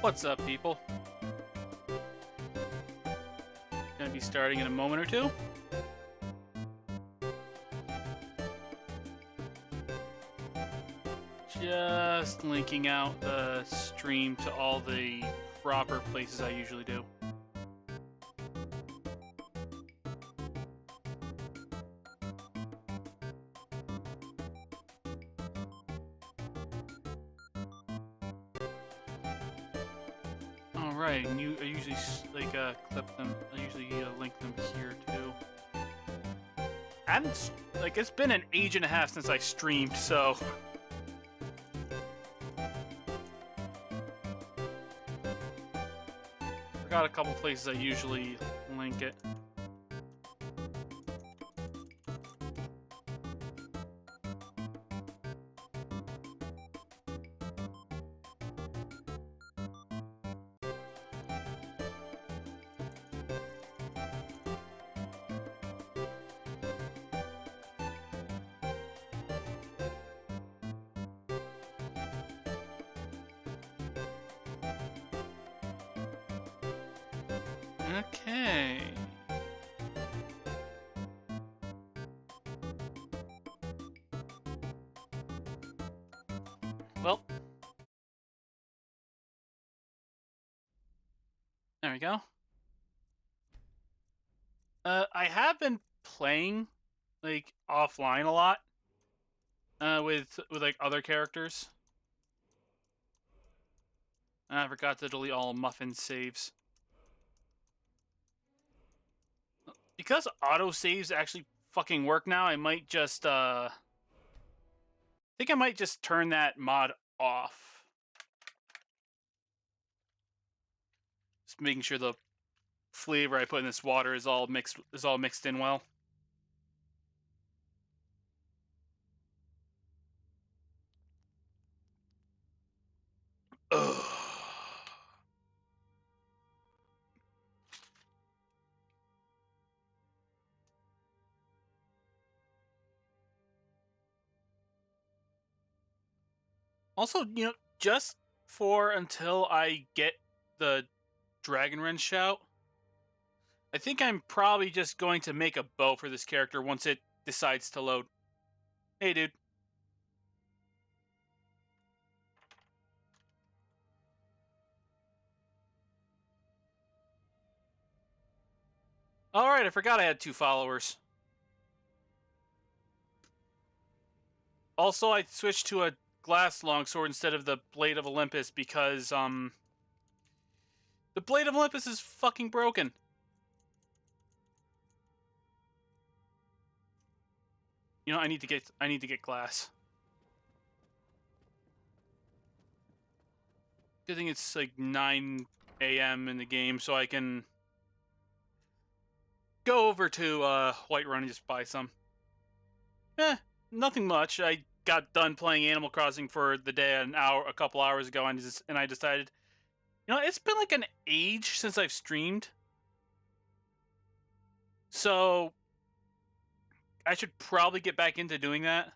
What's up, people? Gonna be starting in a moment or two. Just linking out the stream to all the proper places I usually do. Alright, and I usually clip them. I usually link them here too. And it's been an age and a half since I streamed, so got a couple places I usually link it. Okay. Well, there we go. I have been playing offline a lot with like other characters. I forgot to delete all Muffin saves. Because auto saves actually fucking work now, I might just I think I might just turn that mod off. Just making sure the flavor I put in this water is all mixed in well. Ugh. Also, just for until I get the Dragon Wrench shout, I think I'm probably just going to make a bow for this character once it decides to load. Hey, dude. Alright, I forgot I had 2 followers. Also, I switched to a glass longsword instead of the Blade of Olympus because, the Blade of Olympus is fucking broken. I need to get glass. Good thing it's like 9 a.m. in the game, so I can go over to Whiterun and just buy some. Nothing much. I got done playing Animal Crossing for the day a couple hours ago, and I decided, it's been like an age since I've streamed, so I should probably get back into doing that.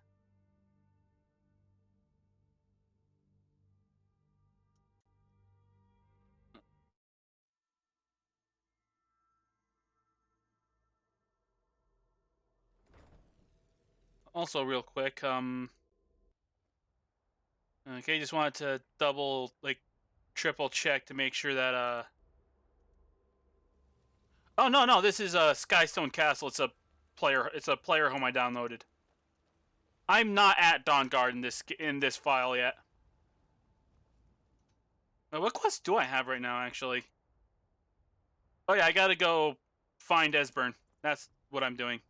Also, real quick, okay, just wanted to double, triple check to make sure that, oh, no, this is Skystone Castle. It's a player home I downloaded. I'm not at Dawnguard in this file yet. What quest do I have right now, actually? Oh yeah, I gotta go find Esbern. That's what I'm doing.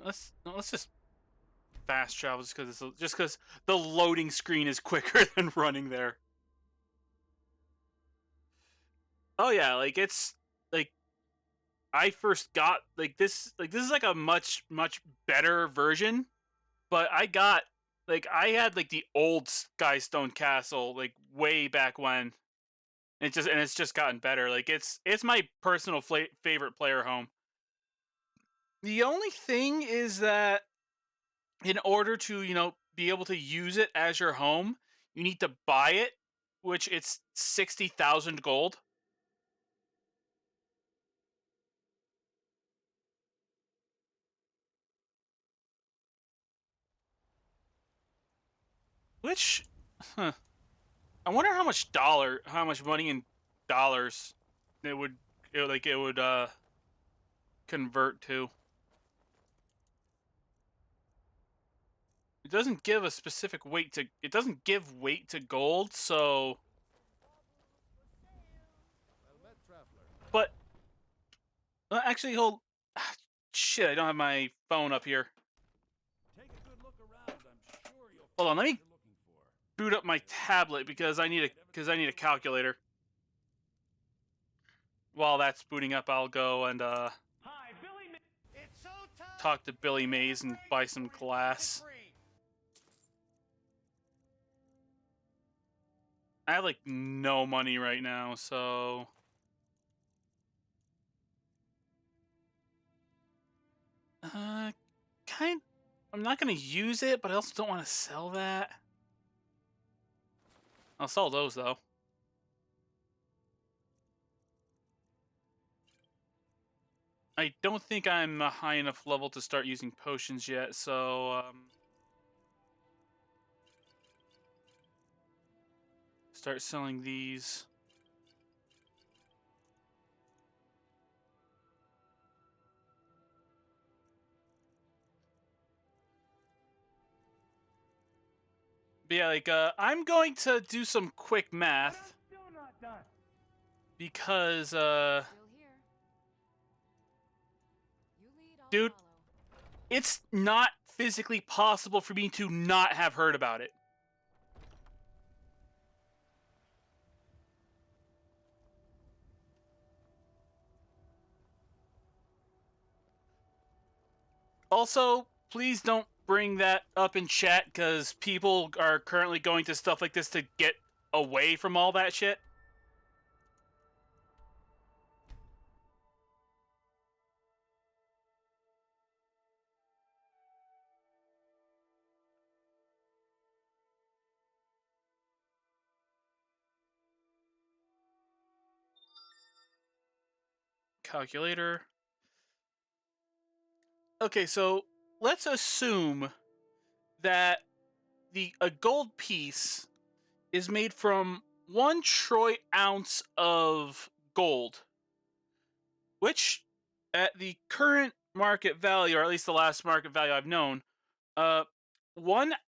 Let's just fast travel just because the loading screen is quicker than running there. Oh yeah, it's I first got this is like a much better version, but I had the old Skystone Castle way back when. It's just gotten better. It's my personal favorite player home. The only thing is that in order to, be able to use it as your home, you need to buy it, which it's 60,000 gold. Which, huh, I wonder how much money in dollars it would convert to. It doesn't give a specific weight to. It doesn't give weight to gold, so. But actually, hold. Shit, I don't have my phone up here. Hold on, let me boot up my tablet because I need a calculator. While that's booting up, I'll go and talk to Billy Mays and buy some glass. I have like no money right now, so kind. I'm not gonna use it, but I also don't want to sell that. I'll sell those though. I don't think I'm a high enough level to start using potions yet, so start selling these. But yeah, like I'm going to do some quick math because dude, it's not physically possible for me to not have heard about it. Also, please don't bring that up in chat because people are currently going to stuff like this to get away from all that shit. Calculator. Okay, so let's assume that a gold piece is made from 1 troy ounce of gold, which at the current market value, or at least the last market value I've known, 1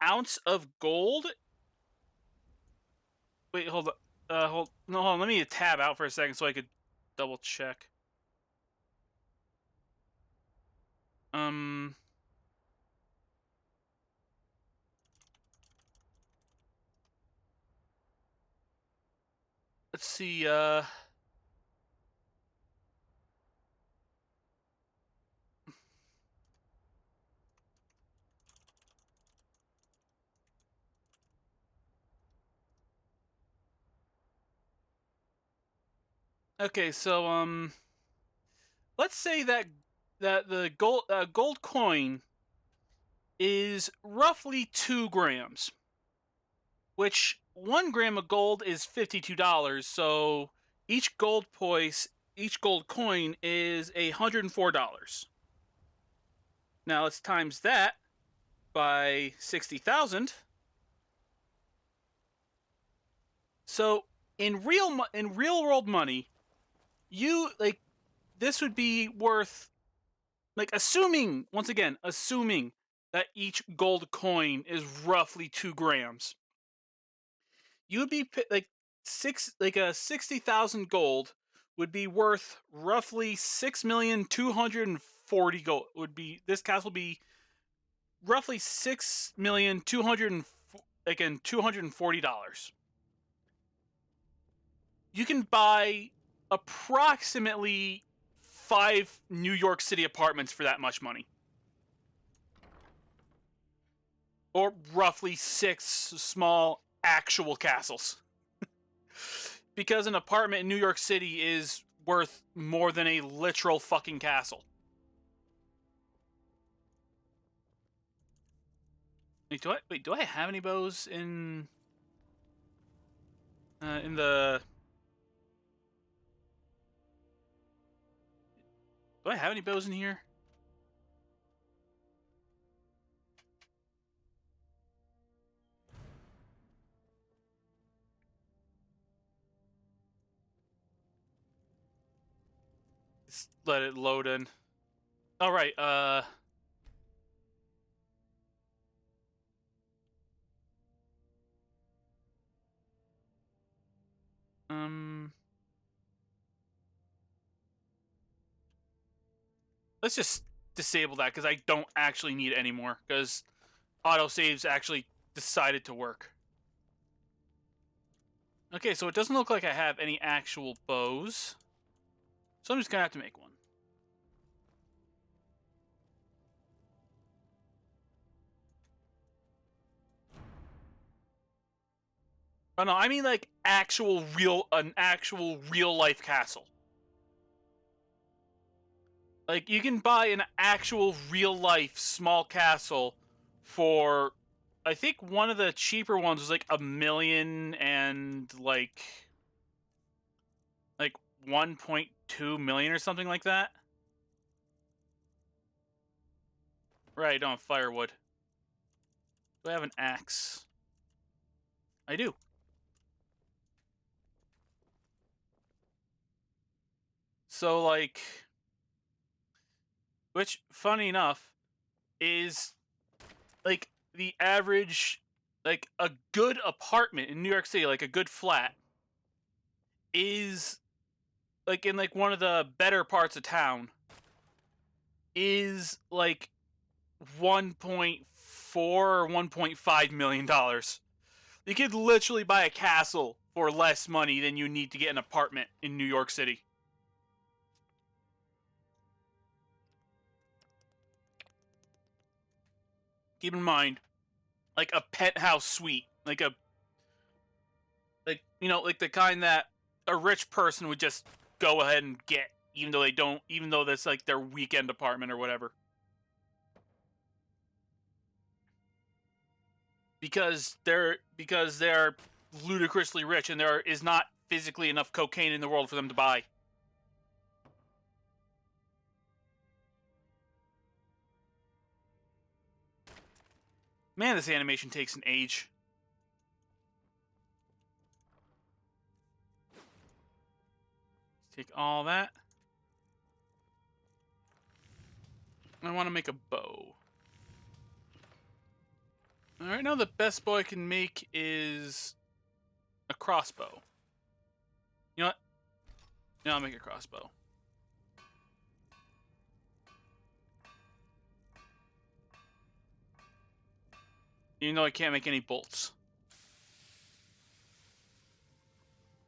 ounce of gold. Wait, hold on. Hold on. Let me tab out for a second so I could double check. Let's see. Okay, so let's say that the gold coin is roughly 2 grams, which 1 gram of gold is $52. So each gold coin is $104. Now let's times that by 60,000. So in real world money, this would be worth, like, assuming that each gold coin is roughly 2 grams, you would be like 60,000 gold would be worth roughly 6,240,000 gold. This castle would be roughly 6,240,000. You can buy approximately 5 New York City apartments for that much money. Or roughly 6 small actual castles. Because an apartment in New York City is worth more than a literal fucking castle. Wait, do I have any bows in the... Do I have any bows in here? Just let it load in. All right, let's just disable that because I don't actually need it anymore because autosaves actually decided to work. Okay, so it doesn't look like I have any actual bows. So I'm just gonna have to make one. Oh no, I mean like an actual real life castle. Like you can buy an actual real life small castle for, I think one of the cheaper ones was like 1,000,000 and like 1.2 million or something like that. Right, I don't have firewood. Do I have an axe? I do. So like, which funny enough is like the average, like a good apartment in New York City, like a good flat is like in like one of the better parts of town is like 1.4 or 1.5 million dollars. You could literally buy a castle for less money than you need to get an apartment in New York City. Keep in mind, like a penthouse suite, like like the kind that a rich person would just go ahead and get, even though that's like their weekend apartment or whatever. They're ludicrously rich and there is not physically enough cocaine in the world for them to buy. Man, this animation takes an age. Take all that. I want to make a bow. Alright, now the best bow I can make is a crossbow. You know what? Yeah, I'll make a crossbow. Even though I can't make any bolts.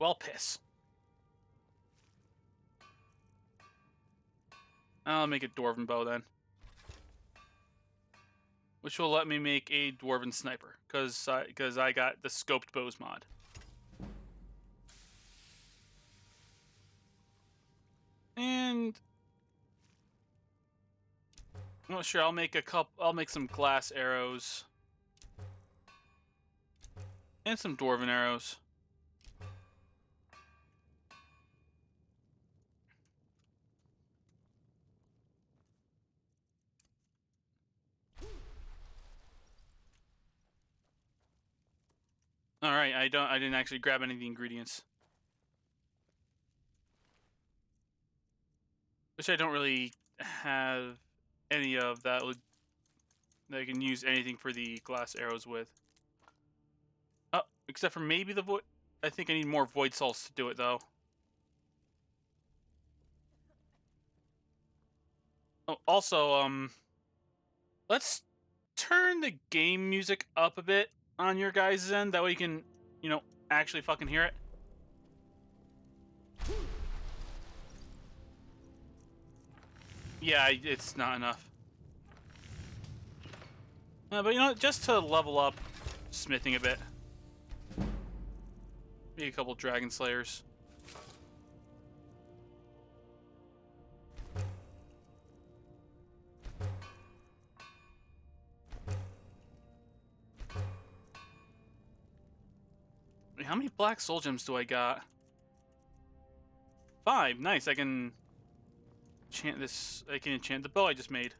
Well, piss. I'll make a dwarven bow then. Which will let me make a dwarven sniper. Because I got the scoped bows mod. And... oh, sure, I'll make some glass arrows. And some dwarven arrows. Alright, I didn't actually grab any of the ingredients. Which I don't really have any of that I can use anything for the glass arrows with. Oh, except for maybe the void. I think I need more void salts to do it though. Oh, also, let's turn the game music up a bit on your guys' end. That way you can, actually fucking hear it. Yeah, it's not enough. But just to level up smithing a bit. Maybe a couple dragon slayers. how many black soul gems do I got? 5. Nice. I can enchant this. I can enchant the bow I just made.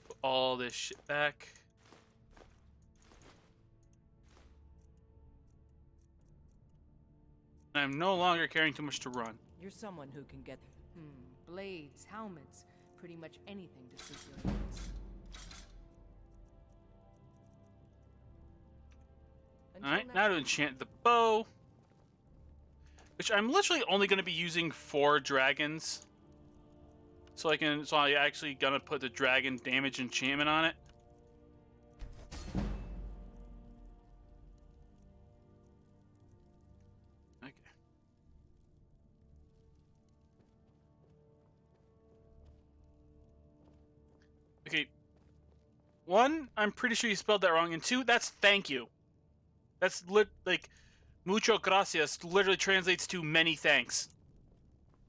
Put all this shit back. I'm no longer carrying too much to run. You're someone who can get blades, helmets, pretty much anything to suit your needs. Alright, now to enchant the bow. Which I'm literally only going to be using 4 dragons. So I actually gonna put the dragon damage enchantment on it. Okay. Okay. 1, I'm pretty sure you spelled that wrong, and 2, that's thank you. That's like mucho gracias literally translates to many thanks.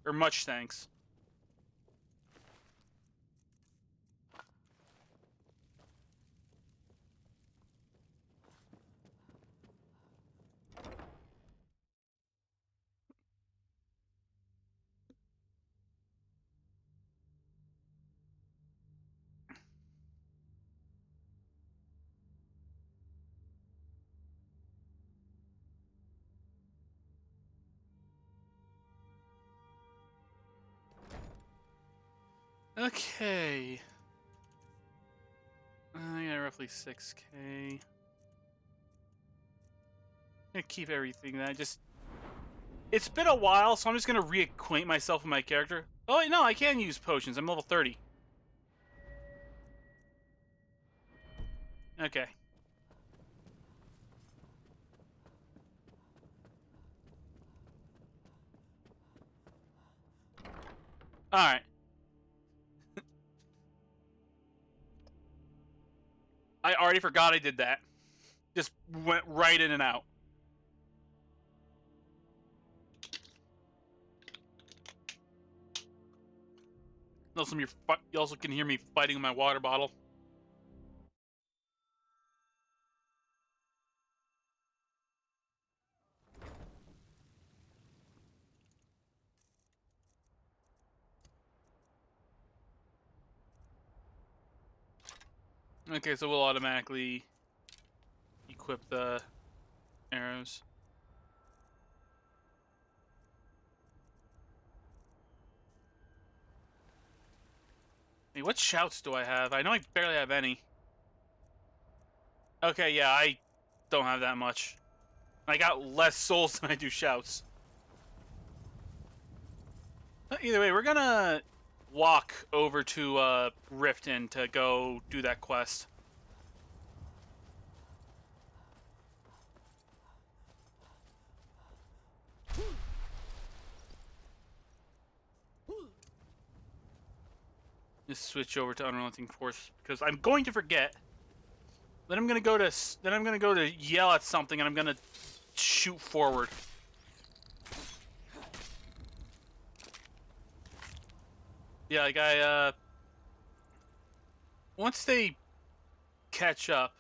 Or much thanks. Okay. I got roughly 6K. I'm gonna keep everything that I just... It's been a while, so I'm just gonna reacquaint myself with my character. Oh, wait, no, I can use potions. I'm level 30. Okay. Alright. I already forgot I did that. Just went right in and out. You also can hear me fighting with my water bottle. Okay, so we'll automatically equip the arrows. Hey, what shouts do I have? I know I barely have any. Okay, yeah, I don't have that much. I got less souls than I do shouts. Either way, we're gonna walk over to Riften to go do that quest. Just switch over to Unrelenting Force because I'm going to forget. Then I'm gonna go to yell at something and I'm gonna shoot forward. Yeah, like once they catch up,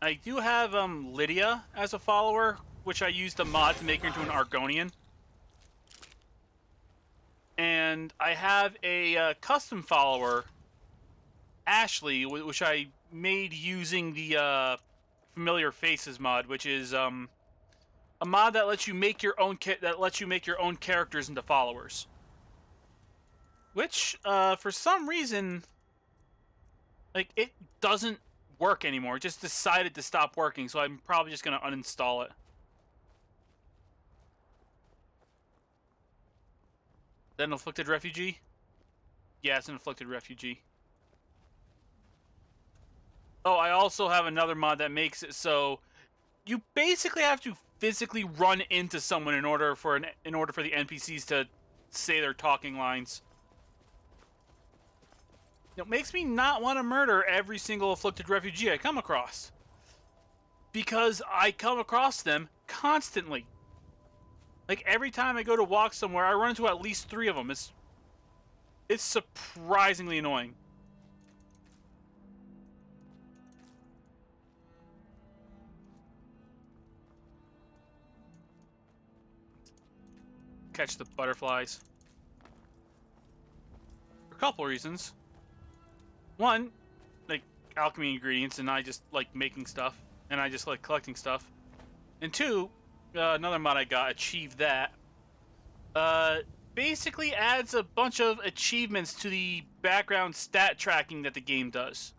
I do have Lydia as a follower, which I used a mod to make her into an Argonian. And I have a custom follower, Ashley, which I made using the Familiar Faces mod, which is a mod that lets you make your own characters into followers. Which for some reason, like, it doesn't work anymore. It just decided to stop working, so I'm probably just gonna uninstall it. Is that an afflicted refugee? Yeah, it's an afflicted refugee. Oh, I also have another mod that makes it so you basically have to physically run into someone in order for the NPCs to say their talking lines. It makes me not want to murder every single afflicted refugee I come across. Because I come across them constantly. Like every time I go to walk somewhere, I run into at least 3 of them. It's surprisingly annoying. Catch the butterflies. For a couple reasons. One, like alchemy ingredients, and I just like making stuff, and I just like collecting stuff. And two, another mod I got, achieved that. Basically adds a bunch of achievements to the background stat tracking that the game does,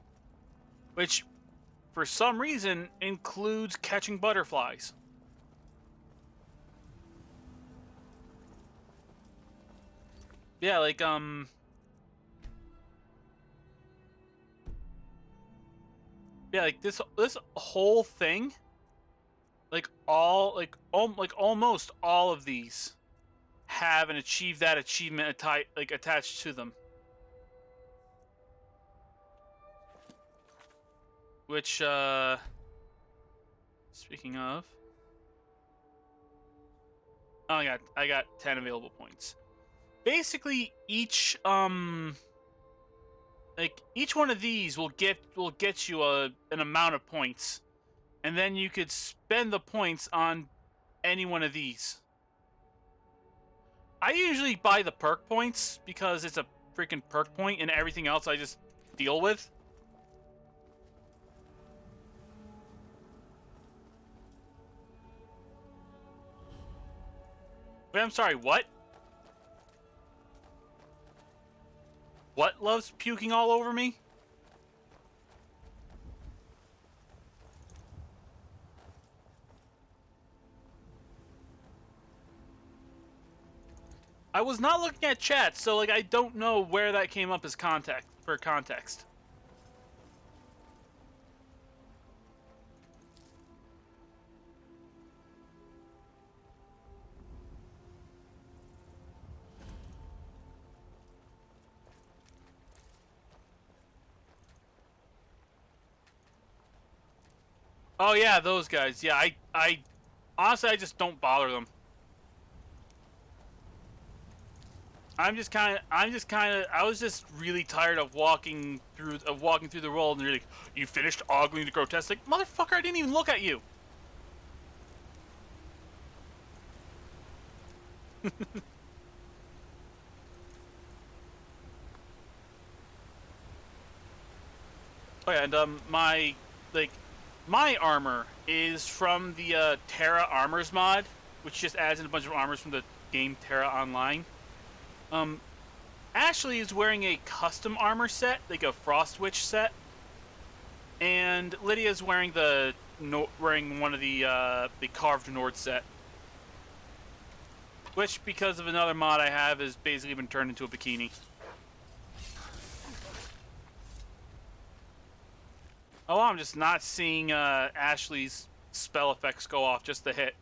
which, for some reason, includes catching butterflies. Yeah, like yeah, like this whole thing, like almost all of these have and achieve that achievement attached to them. Which speaking of, oh, I got 10 available points. Basically each like each one of these will get you an amount of points, and then you could spend the points on any one of these. I usually buy the perk points because it's a freaking perk point, and everything else I just deal with. Wait, I'm sorry, what? What loves puking all over me? I was not looking at chat, so like I don't know where that came up as context. Oh yeah, those guys. Yeah, I honestly I just don't bother them. I was just really tired of walking through the world, and you're like, you finished ogling the grotesque. Like, motherfucker, I didn't even look at you. Oh yeah, and my armor is from the Terra Armors mod, which just adds in a bunch of armors from the game Terra Online. Ashley is wearing a custom armor set, like a Frost Witch set, and Lydia's wearing one of the Carved Nord set, which, because of another mod I have, has basically been turned into a bikini. Oh, I'm just not seeing Ashley's spell effects go off, just the hit.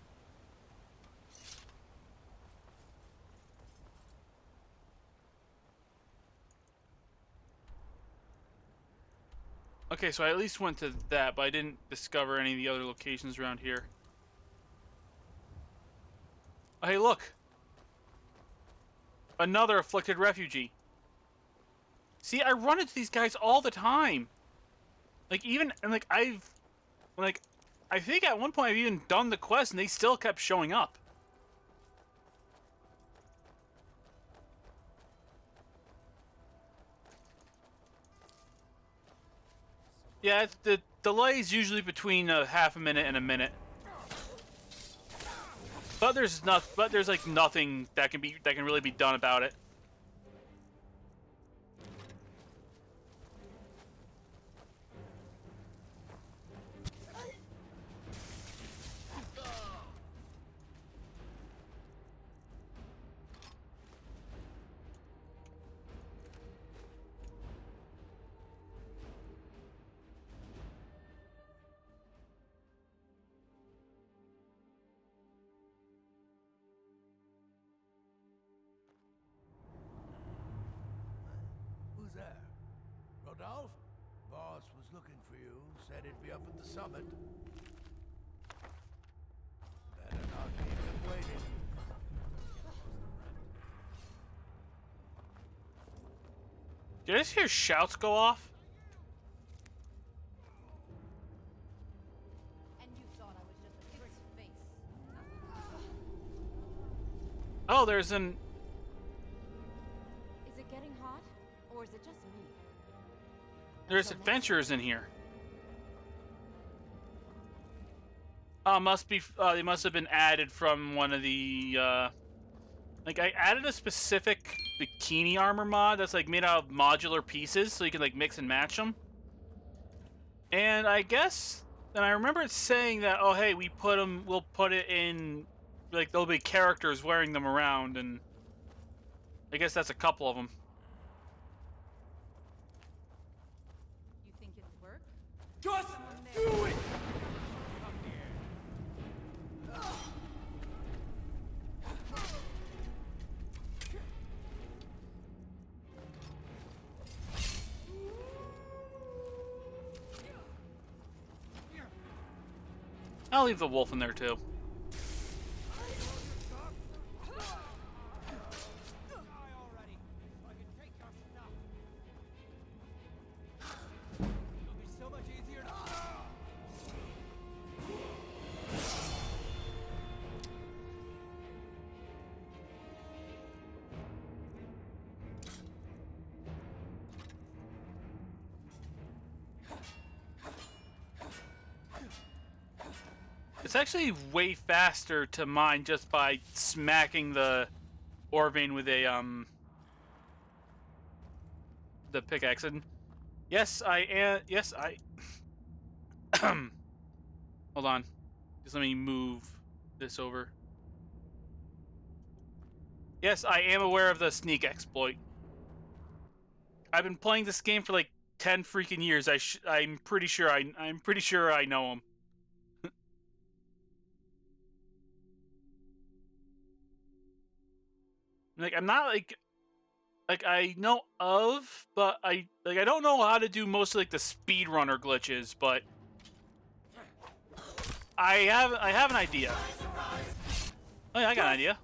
Okay, so I at least went to that, but I didn't discover any of the other locations around here. Oh, hey, look! Another afflicted refugee. See, I run into these guys all the time. Like, I think at one point I've even done the quest and they still kept showing up. Yeah, the delay is usually between half a minute and a minute. But there's like nothing that can really be done about it. Who's there? Rodolphe? Boss was looking for you. Said he'd be up at the summit. Better not keep him waiting. Did I just hear shouts go off? And you thought I was just a pretty face. Oh, there's an... Is it getting hot? Or is it just me? There's adventurers in here. Oh, must be. They must have been added from one of the. Like I added a specific bikini armor mod that's like made out of modular pieces, so you can like mix and match them. And I guess, and I remember it saying that, oh hey, we put them. We'll put it in. Like there'll be characters wearing them around, and I guess that's a couple of them. You think it'll work? Just do it! I'll leave the wolf in there too. It's actually way faster to mine just by smacking the ore vein with a the pickaxe. And yes, I am. Yes, I. Hold on, just let me move this over. Yes, I am aware of the sneak exploit. I've been playing this game for like 10 freaking years. I'm pretty sure I'm pretty sure I know him. Like I'm not like I know of, but I don't know how to do most of like the speedrunner glitches, but I have an idea. Oh yeah, I got an idea.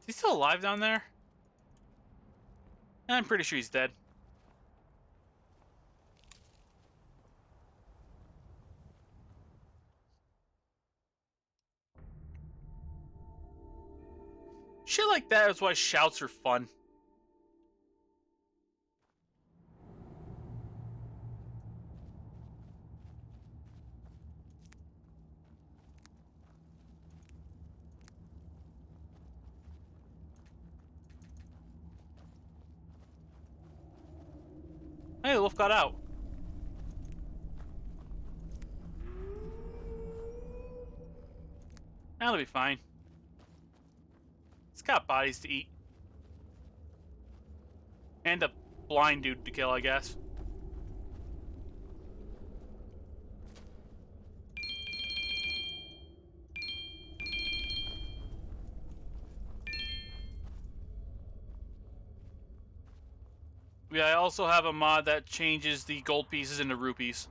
Is he still alive down there? I'm pretty sure he's dead. Shit like that is why shouts are fun. Hey, the wolf got out. That'll be fine. It's got bodies to eat. And a blind dude to kill, I guess. Yeah, I also have a mod that changes the gold pieces into rupees.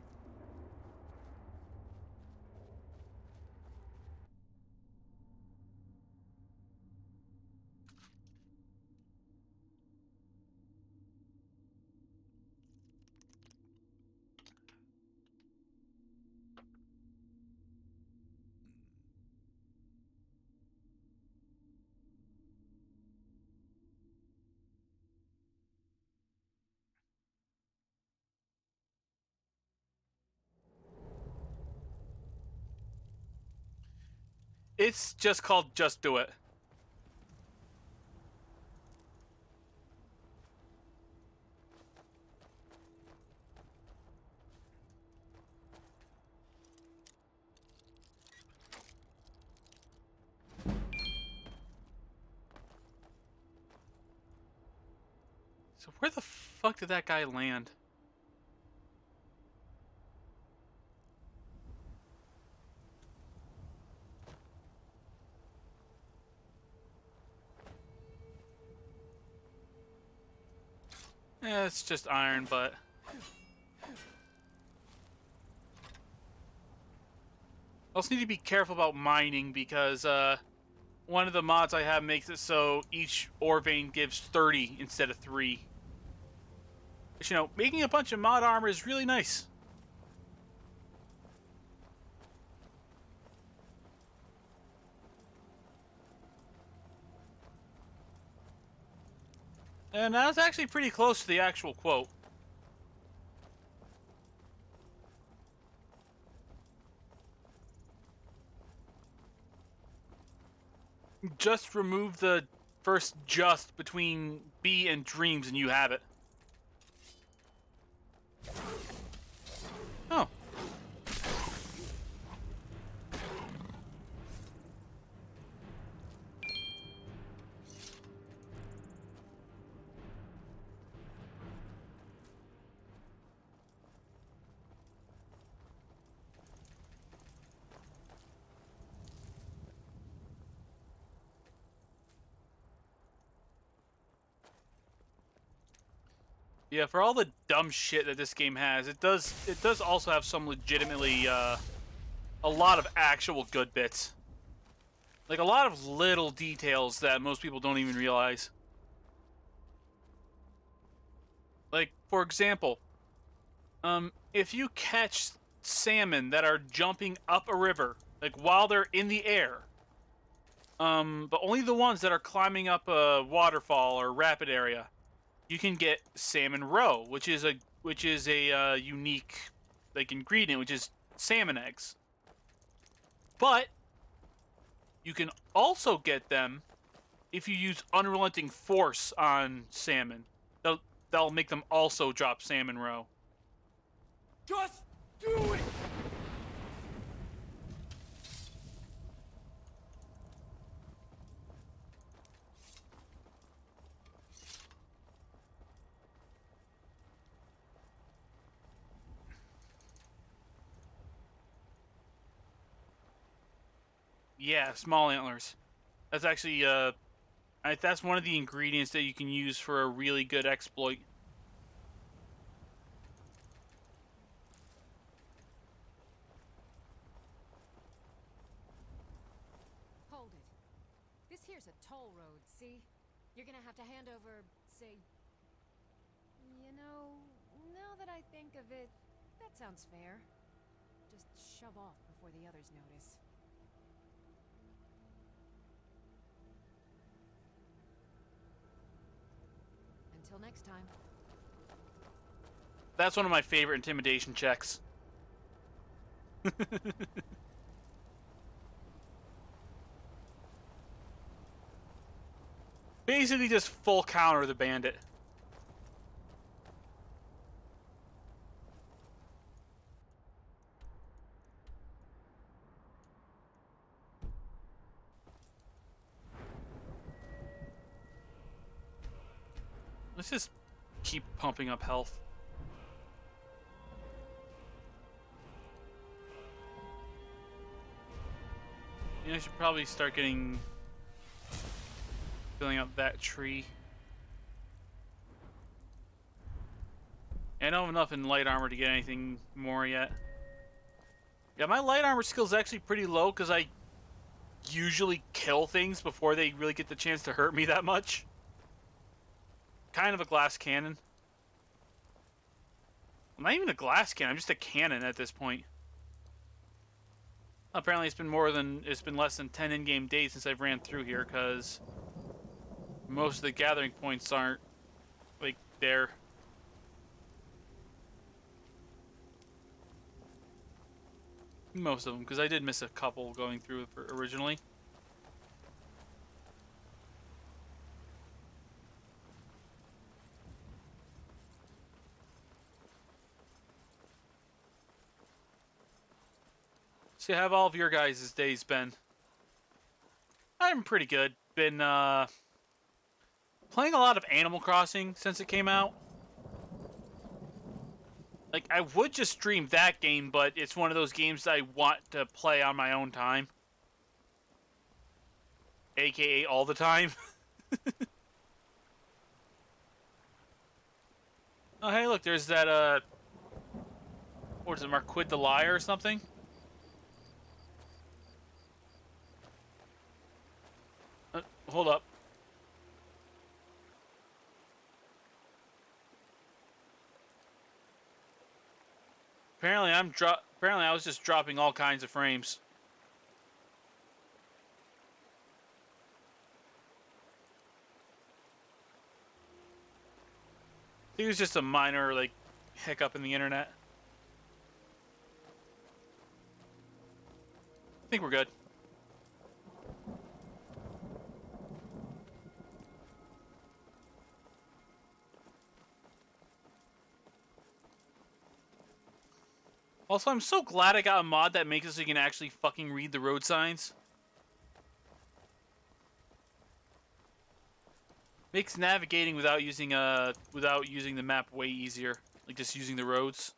It's just called Just Do It. So where the fuck did that guy land? It's just iron, but I also need to be careful about mining because one of the mods I have makes it so each ore vein gives 30 instead of 3. Which, making a bunch of mod armor is really nice. And that was actually pretty close to the actual quote. Just remove the first just between B and dreams and you have it. Oh. Yeah, for all the dumb shit that this game has, it does also have some legitimately a lot of actual good bits. Like a lot of little details that most people don't even realize. Like, for example, if you catch salmon that are jumping up a river, like while they're in the air, but only the ones that are climbing up a waterfall or rapid area, you can get salmon roe, which is a unique like ingredient, which is salmon eggs. But you can also get them if you use unrelenting force on salmon. That'll make them also drop salmon roe. Just do it! Yeah, small antlers. That's actually that's one of the ingredients that you can use for a really good exploit. Hold it. This here's a toll road, see? You're gonna have to hand over, say... You know, now that I think of it, that sounds fair. Just shove off before the others notice. Until next time. That's one of my favorite intimidation checks. Basically just full counter the bandit. Let's just keep pumping up health. Yeah, I should probably start filling up that tree. I don't have enough in light armor to get anything more yet. Yeah, my light armor skill is actually pretty low because I usually kill things before they really get the chance to hurt me that much. Kind of a glass cannon. I'm not even a glass cannon, I'm just a cannon at this point. Apparently it's been less than 10 in-game days since I've ran through here because most of the gathering points aren't like there. Most of them, because I did miss a couple going through originally. So how have all of your guys' days been? I'm pretty good. Been playing a lot of Animal Crossing since it came out. Like, I would just stream that game, but it's one of those games that I want to play on my own time. AKA all the time. Oh, hey, look, there's that, what is it, Marquis the Liar or something? Hold up. Apparently I was just dropping all kinds of frames. I think it was just a minor, like, hiccup in the internet. I think we're good. Also, I'm so glad I got a mod that makes it so you can actually fucking read the road signs. Makes navigating without using the map way easier. Like just using the roads.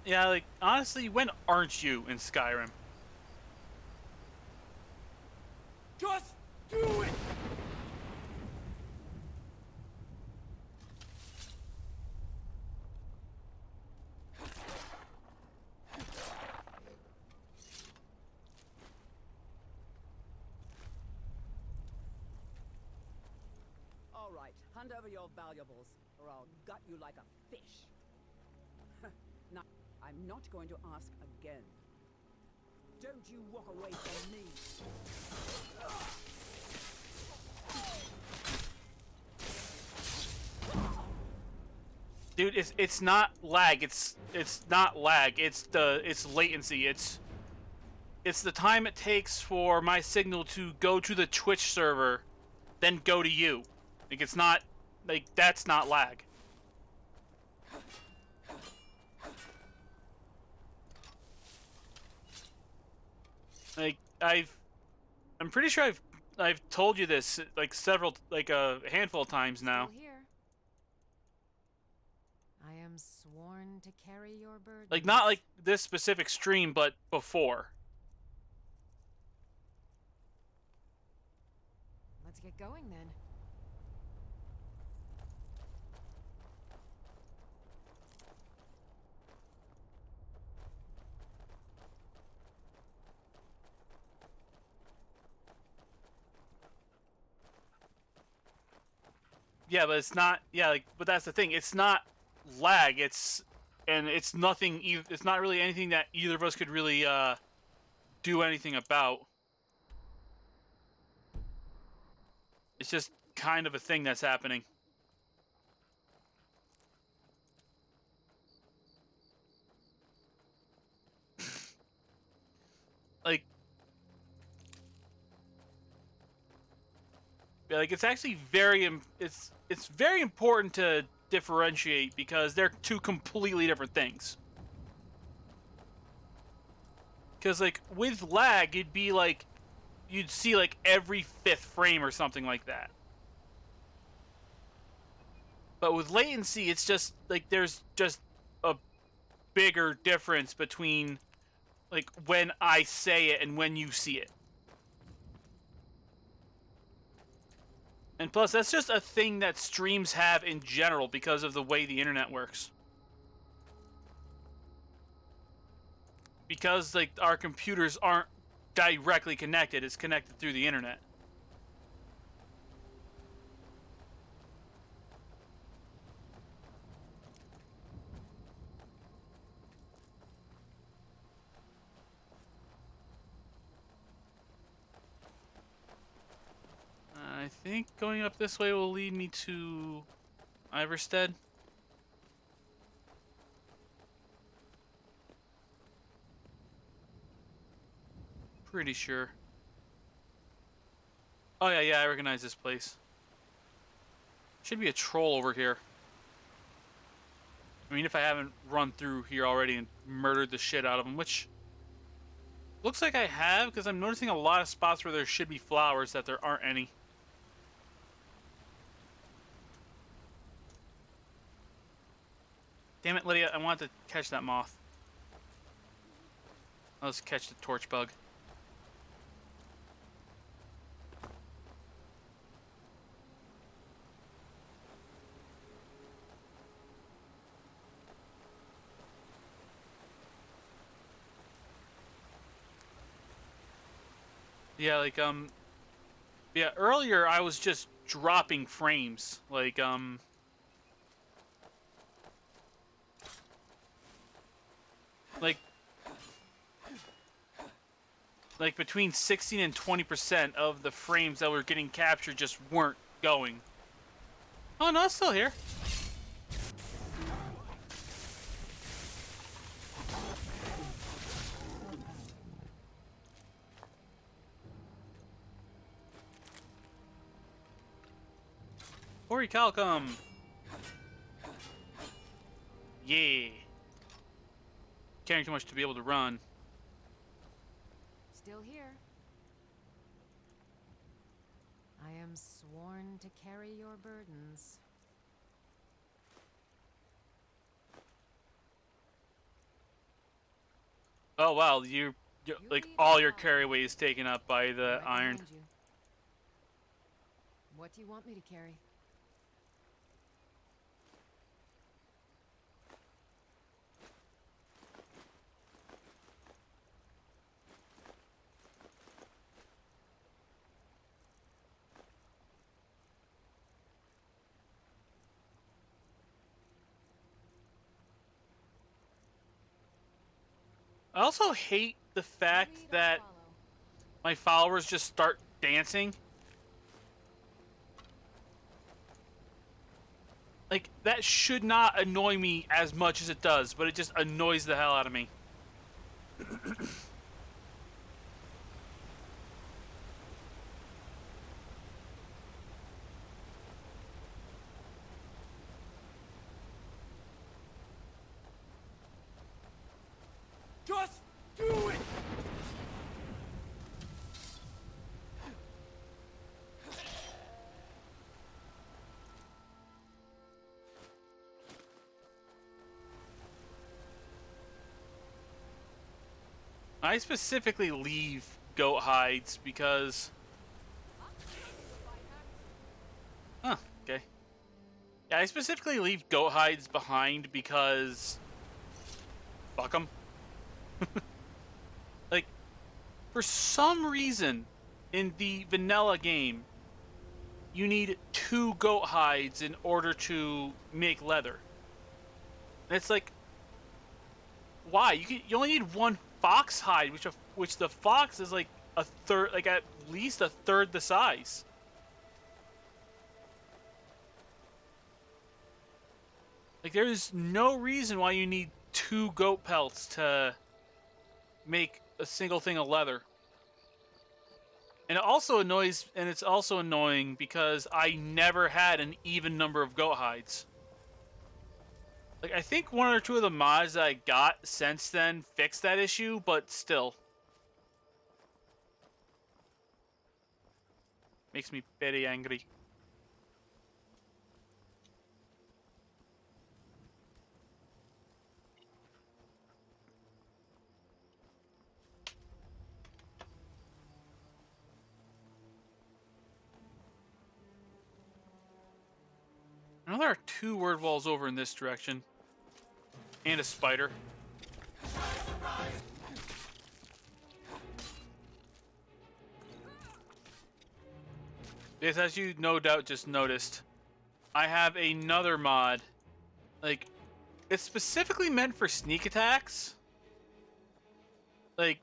Like honestly, when aren't you in Skyrim? Just do it! All right, hand over your valuables, or I'll gut you like a fish. Now, I'm not going to ask again. Don't you walk away from me. Dude, it's not lag. It's not lag. It's latency latency. It's the time it takes for my signal to go to the Twitch server, then go to you. Like it's not like that's not lag. Like I'm pretty sure I've told you this like a handful of times now. Still here. I am sworn to carry your burden. Like not like this specific stream, but before. Let's get going then. Yeah, but it's not. Yeah, like, but that's the thing. It's not lag. It's nothing. It's not really anything that either of us could really do anything about. It's just kind of a thing that's happening. Like, yeah, like it's actually it's very important to differentiate because they're two completely different things. Because like with lag, it'd be like you'd see like every fifth frame or something like that. But with latency, it's just like there's just a bigger difference between like when I say it and when you see it. And plus, that's just a thing that streams have in general because of the way the internet works. Because like our computers aren't directly connected, it's connected through the internet. I think going up this way will lead me to Iverstead. Pretty sure. Oh yeah, yeah, I recognize this place. Should be a troll over here. I mean, if I haven't run through here already and murdered the shit out of them, which looks like I have, because I'm noticing a lot of spots where there should be flowers that there aren't any. Damn it, Lydia, I wanted to catch that moth. Let's catch the torch bug. Yeah, like, yeah, earlier I was just dropping frames. Like, like between 16 and 20% of the frames that were getting captured just weren't going. Oh, no, it's still here. Orichalcum. Yeah. Carrying too much to be able to run. Still here. I am sworn to carry your burdens. Oh wow, you like lead all the your line. carry weight is taken up by the Right iron. behind you. What do you want me to carry? I also hate the You fact lead, I'll that follow. my followers just start dancing. Like, that should not annoy me as much as it does, but it just annoys the hell out of me. Just do it! I specifically leave goat hides because... Huh, okay. Yeah, I specifically leave goat hides behind because... Fuck them. Like, for some reason, in the vanilla game, you need 2 goat hides in order to make leather. And it's like, why? You only need 1 fox hide, which the fox is like a third, like at least a third the size. Like, there's no reason why you need 2 goat pelts to make a single thing of leather. And it's also annoying because I never had an even number of goat hides. Like, I think 1 or 2 of the mods that I got since then fixed that issue, but still. Makes me very angry. I know there are 2 word walls over in this direction. And a spider. Yes, as you no doubt just noticed, I have another mod. Like, it's specifically meant for sneak attacks. Like,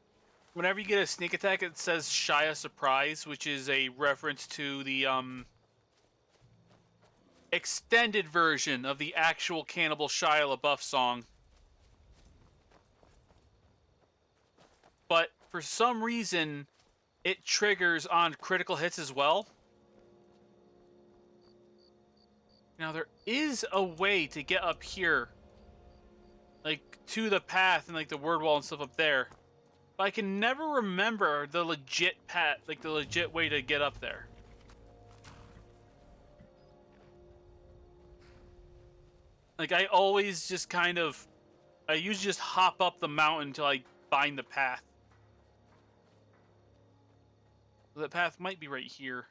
whenever you get a sneak attack, it says Shia Surprise, which is a reference to the, extended version of the actual Cannibal Shia LaBeouf song. But for some reason, it triggers on critical hits as well. Now, there is a way to get up here, like, to the path and, like, the word wall and stuff up there. But I can never remember the legit path, like, the legit way to get up there. Like, I always just kind of... I usually just hop up the mountain until I find the path. The path might be right here.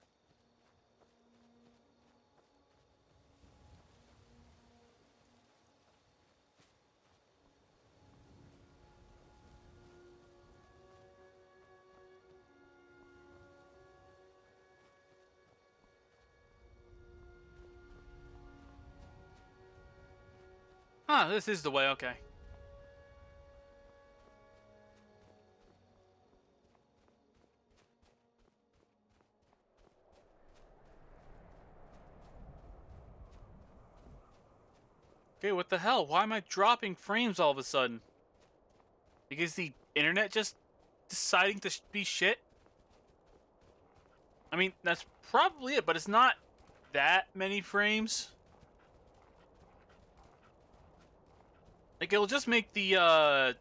Huh, this is the way, okay. Okay, what the hell? Why am I dropping frames all of a sudden? Because the internet just deciding to be shit? I mean, that's probably it, but it's not that many frames. Like, it'll just make the,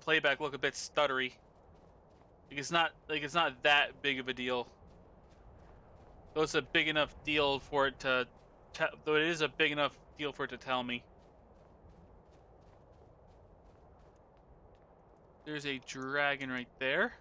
playback look a bit stuttery. Like, it's not that big of a deal. Though it's a big enough deal for it to... Though it is a big enough deal for it to tell me. There's a dragon right there.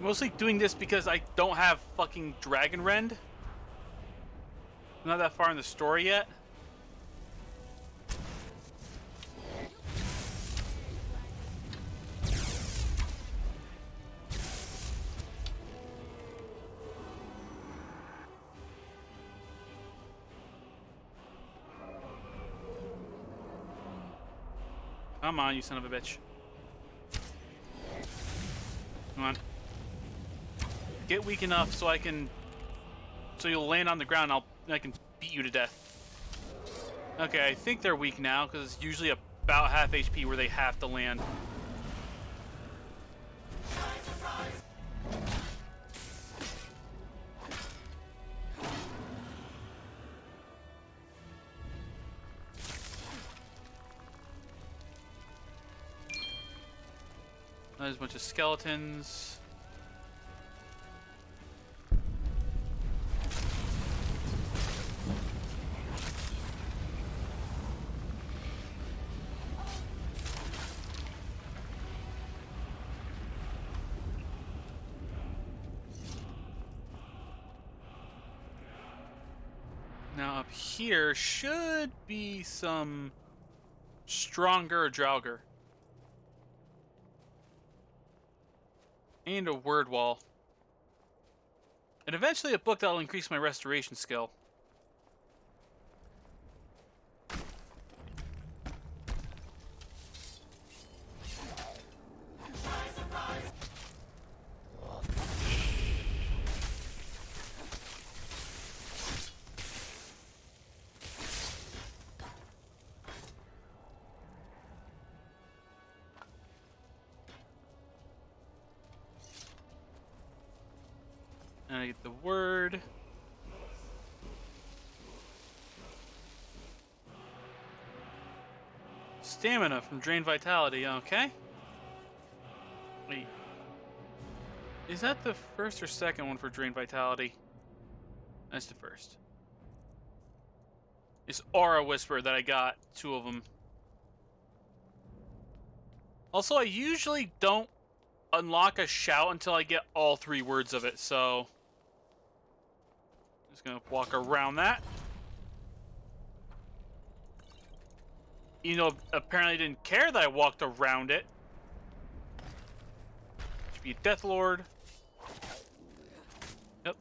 Mostly doing this because I don't have fucking Dragon Rend. I'm not that far in the story yet. Come on, you son of a bitch. Come on. Get weak enough so so you'll land on the ground and I can beat you to death. Okay, I think they're weak now because it's usually about half HP where they have to land. There's a bunch of skeletons. Now up here should be some stronger Draugr. And a word wall. And eventually a book that'll increase my restoration skill. And I get the word. Stamina from Drain Vitality, okay. Wait. Is that the first or second one for Drain Vitality? That's the first. It's Aura Whisper that I got, 2 of them. Also, I usually don't unlock a shout until I get all 3 words of it, so just gonna walk around that. You know, apparently didn't care that I walked around it. Should be a Death Lord. Yep.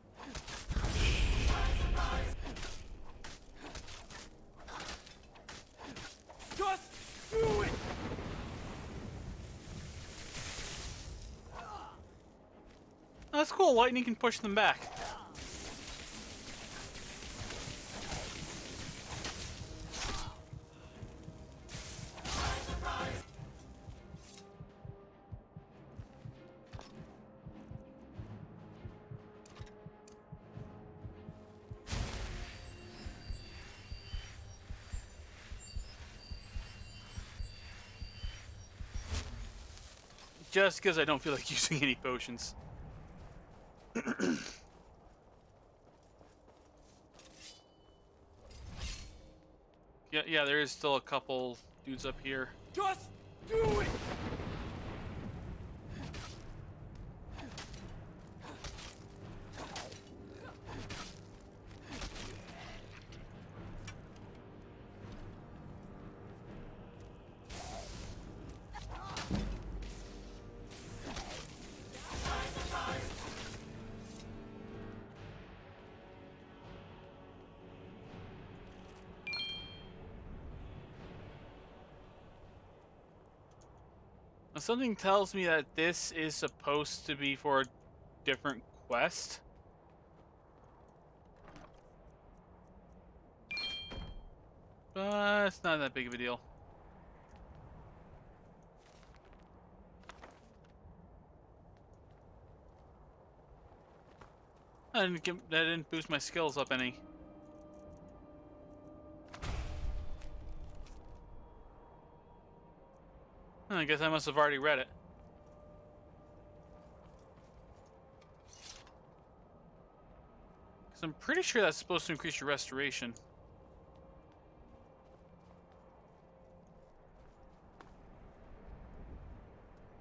Just do it! That's cool. Lightning can push them back. Just because I don't feel like using any potions. Yeah, there is still a couple dudes up here. Just do it! Something tells me that this is supposed to be for a different quest. But it's not that big of a deal. That didn't boost my skills up any. I guess I must have already read it. Because I'm pretty sure that's supposed to increase your restoration.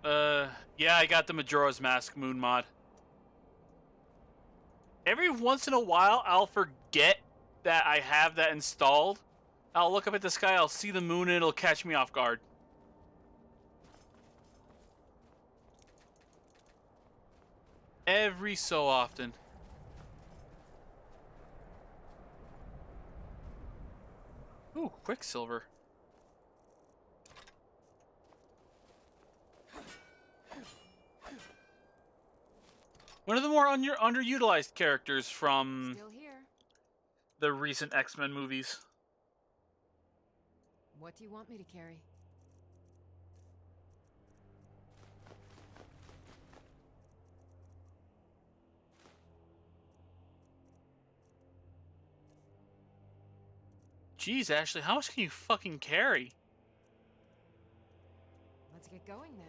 Yeah, I got the Majora's Mask moon mod. Every once in a while, I'll forget that I have that installed. I'll look up at the sky, I'll see the moon, and it'll catch me off guard. Every so often. Ooh, Quicksilver. One of the more underutilized characters from Still here. the recent X-Men movies. What do you want me to carry? Jeez, Ashley, how much can you fucking carry? Let's get going then.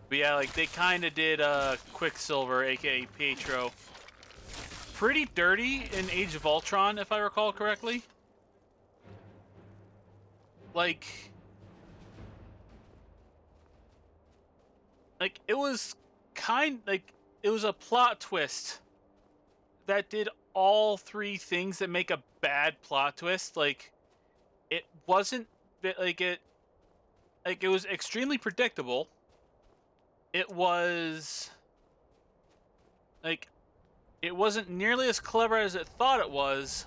But yeah, like, they kind of did Quicksilver, aka Pietro, pretty dirty in Age of Ultron, if I recall correctly. Like, it was it was a plot twist that did all 3 things that make a bad plot twist. Like, it wasn't, it was extremely predictable. It was, it wasn't nearly as clever as it thought it was.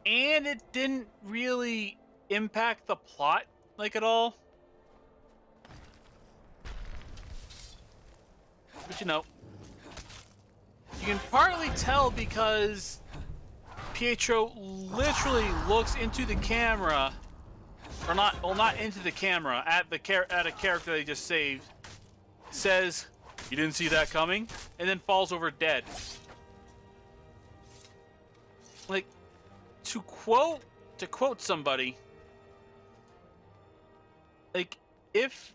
And it didn't really impact the plot, at all. But, you can partly tell because Pietro literally looks into the camera, or not into the camera, at a character they just saved, says, "You didn't see that coming," and then falls over dead. To quote somebody, if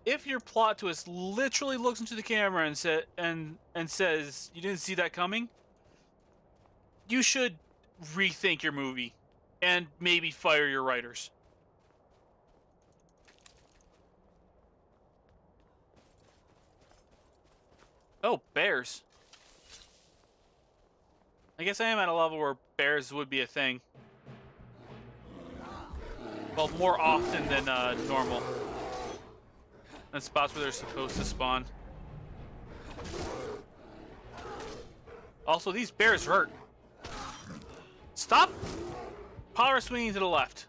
if your plot twist literally looks into the camera and says you didn't see that coming, you should rethink your movie and maybe fire your writers. Oh, bears. I guess I am at a level where bears would be a thing. Well, more often than normal. And spots where they're supposed to spawn. Also, these bears hurt. Stop power swinging to the left.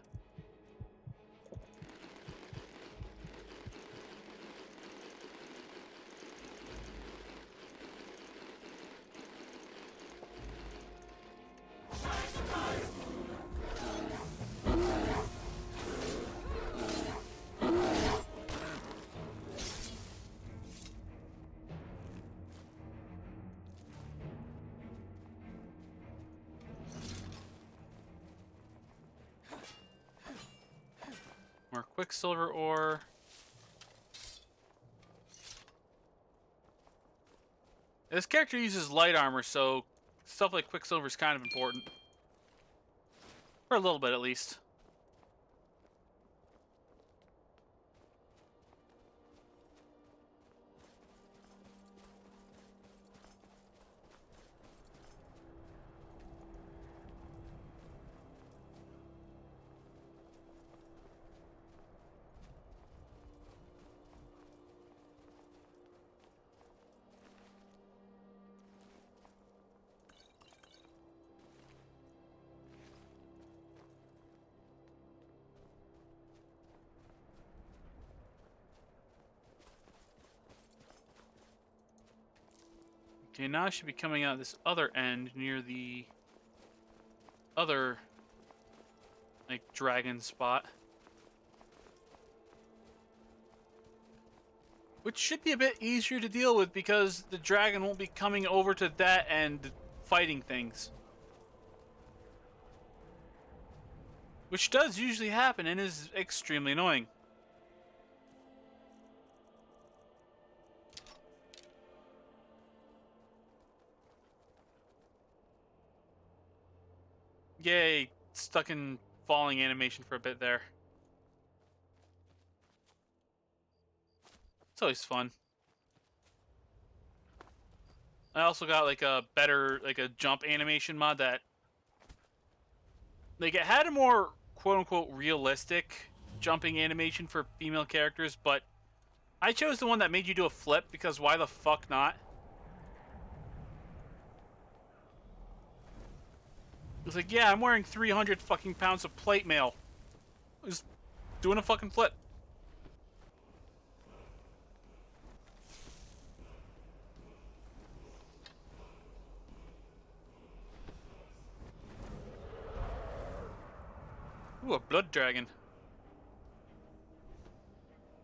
More Quicksilver ore. This character uses light armor, so stuff like Quicksilver is kind of important. For a little bit, at least. Okay, now I should be coming out this other end near the other, like, dragon spot. Which should be a bit easier to deal with because the dragon won't be coming over to that end fighting things. Which does usually happen and is extremely annoying. Yay, stuck in falling animation for a bit there. It's always fun. I also got like a better, like a jump animation mod that, like, it had a more quote-unquote realistic jumping animation for female characters, but I chose the one that made you do a flip because why the fuck not? It's like, yeah, I'm wearing 300 fucking pounds of plate mail. Just doing a fucking flip. Ooh, a blood dragon.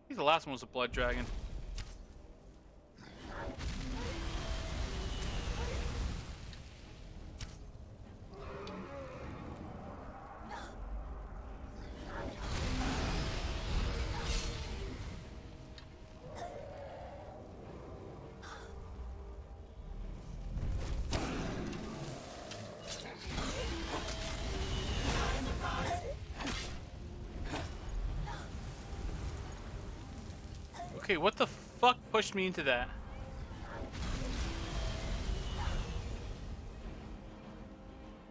I think the last one was a blood dragon. Okay, what the fuck pushed me into that?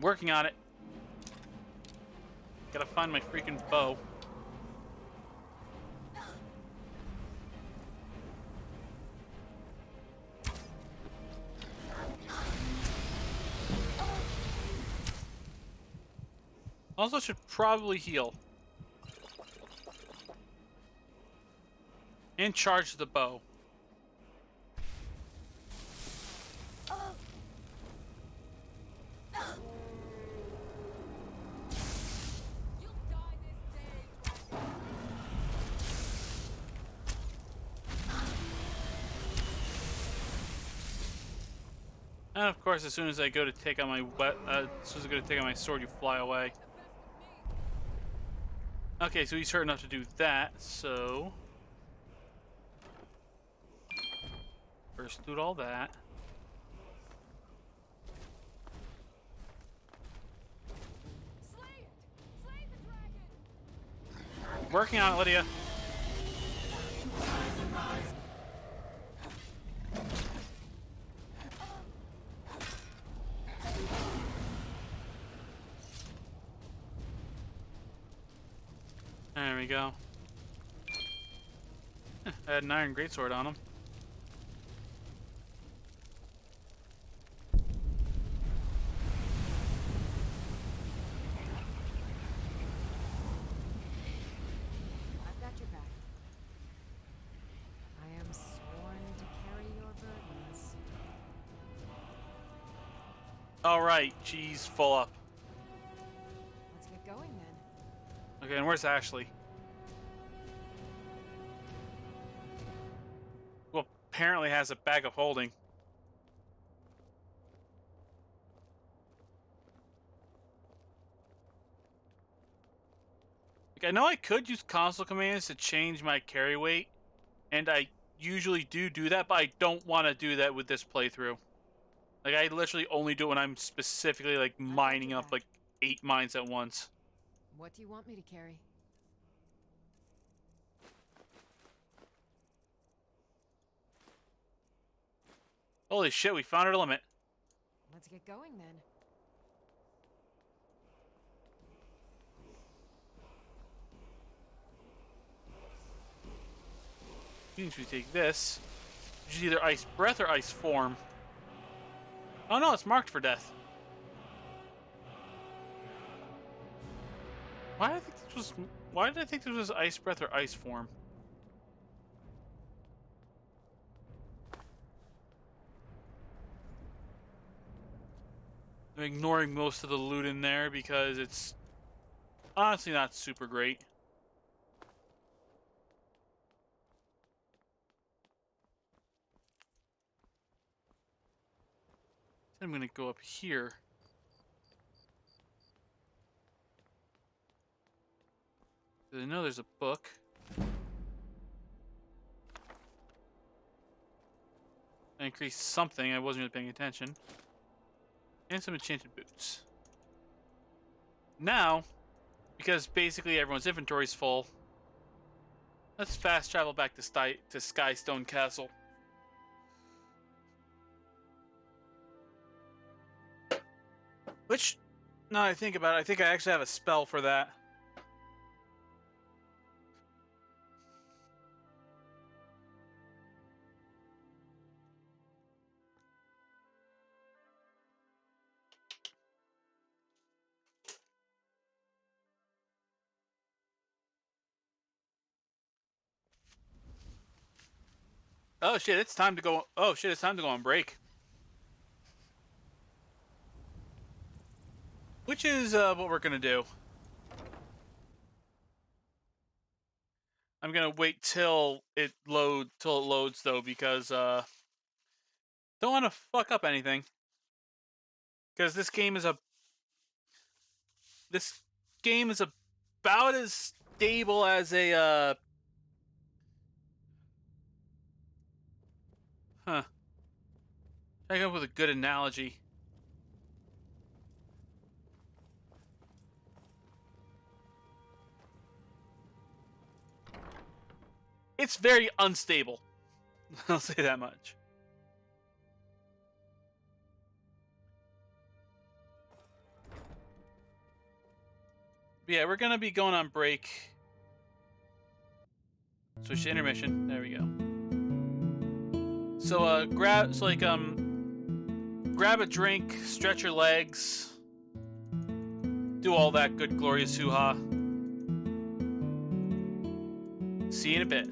Working on it. Gotta find my freaking bow. Also should probably heal. And charge the bow. And of course, as soon as I go to take out my as soon as I go to take out my sword, you fly away. Okay, so he's hurt enough to do that, so First loot all that. Slay it! Slay the dragon! Working on it, Lydia. There we go. I had an iron greatsword on him. I've got your back. I am sworn to carry your burdens. Alright, she's full up. Let's get going then. Okay, and where's Ashley? Well, apparently has a bag of holding. Like, I know I could use console commands to change my carry weight, and I usually do that, but I don't want to do that with this playthrough. Like, I literally only do it when I'm specifically, like, mining up, like, 8 mines at once. What do you want me to carry? Holy shit, we found our limit. Let's get going then. Means we take this, which is either ice breath or ice form. Oh no, it's marked for death. Why did I think this was ice breath or ice form? I'm ignoring most of the loot in there because it's honestly not super great. I'm gonna go up here. I know there's a book. I increased something, I wasn't really paying attention. And some enchanted boots. Now, because basically everyone's inventory is full, let's fast travel back to Skystone Castle. Which, now I think about it, I think I actually have a spell for that. Oh shit, it's time to go. Oh shit, it's time to go on break. Which is what we're gonna do. I'm gonna wait till it loads though, because don't want to fuck up anything. Because this game is about as stable as a huh. I come up with a good analogy. It's very unstable. I'll say that much. But yeah, we're gonna be going on break. Switch to intermission. There we go. So grab a drink, stretch your legs, do all that good glorious hoo-ha. See you in a bit.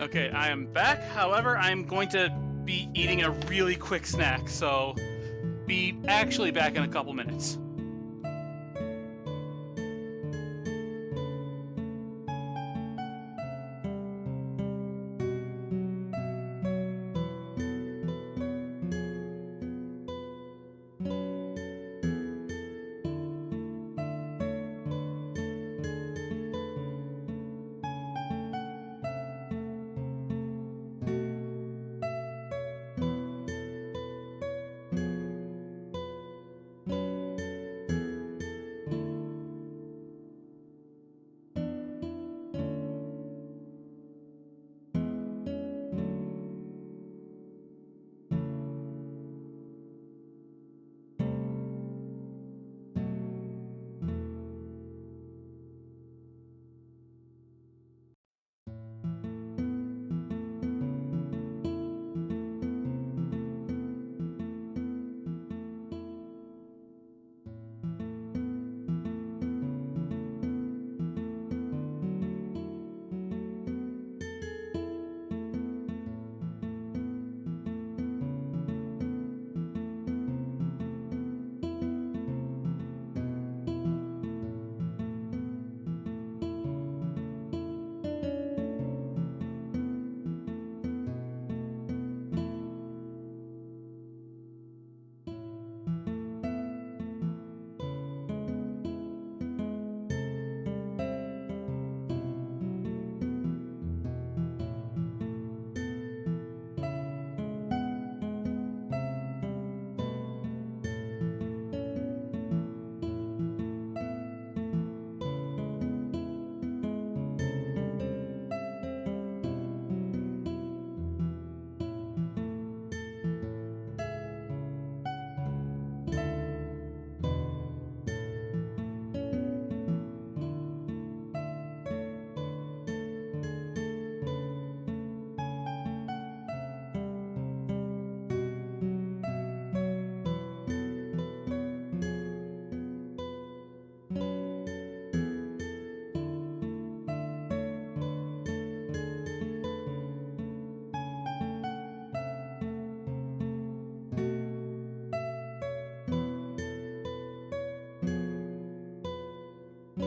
Okay, I am back. However, I'm going to be eating a really quick snack, so be actually back in a couple minutes.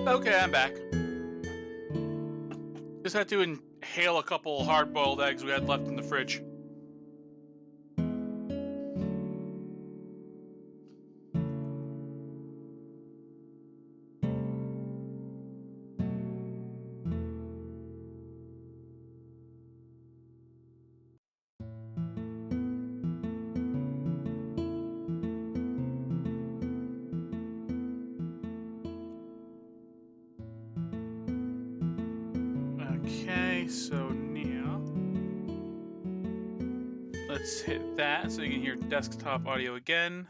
Okay, I'm back. Just had to inhale a couple hard-boiled eggs we had left in the fridge. Okay, so now let's hit that so you can hear desktop audio again.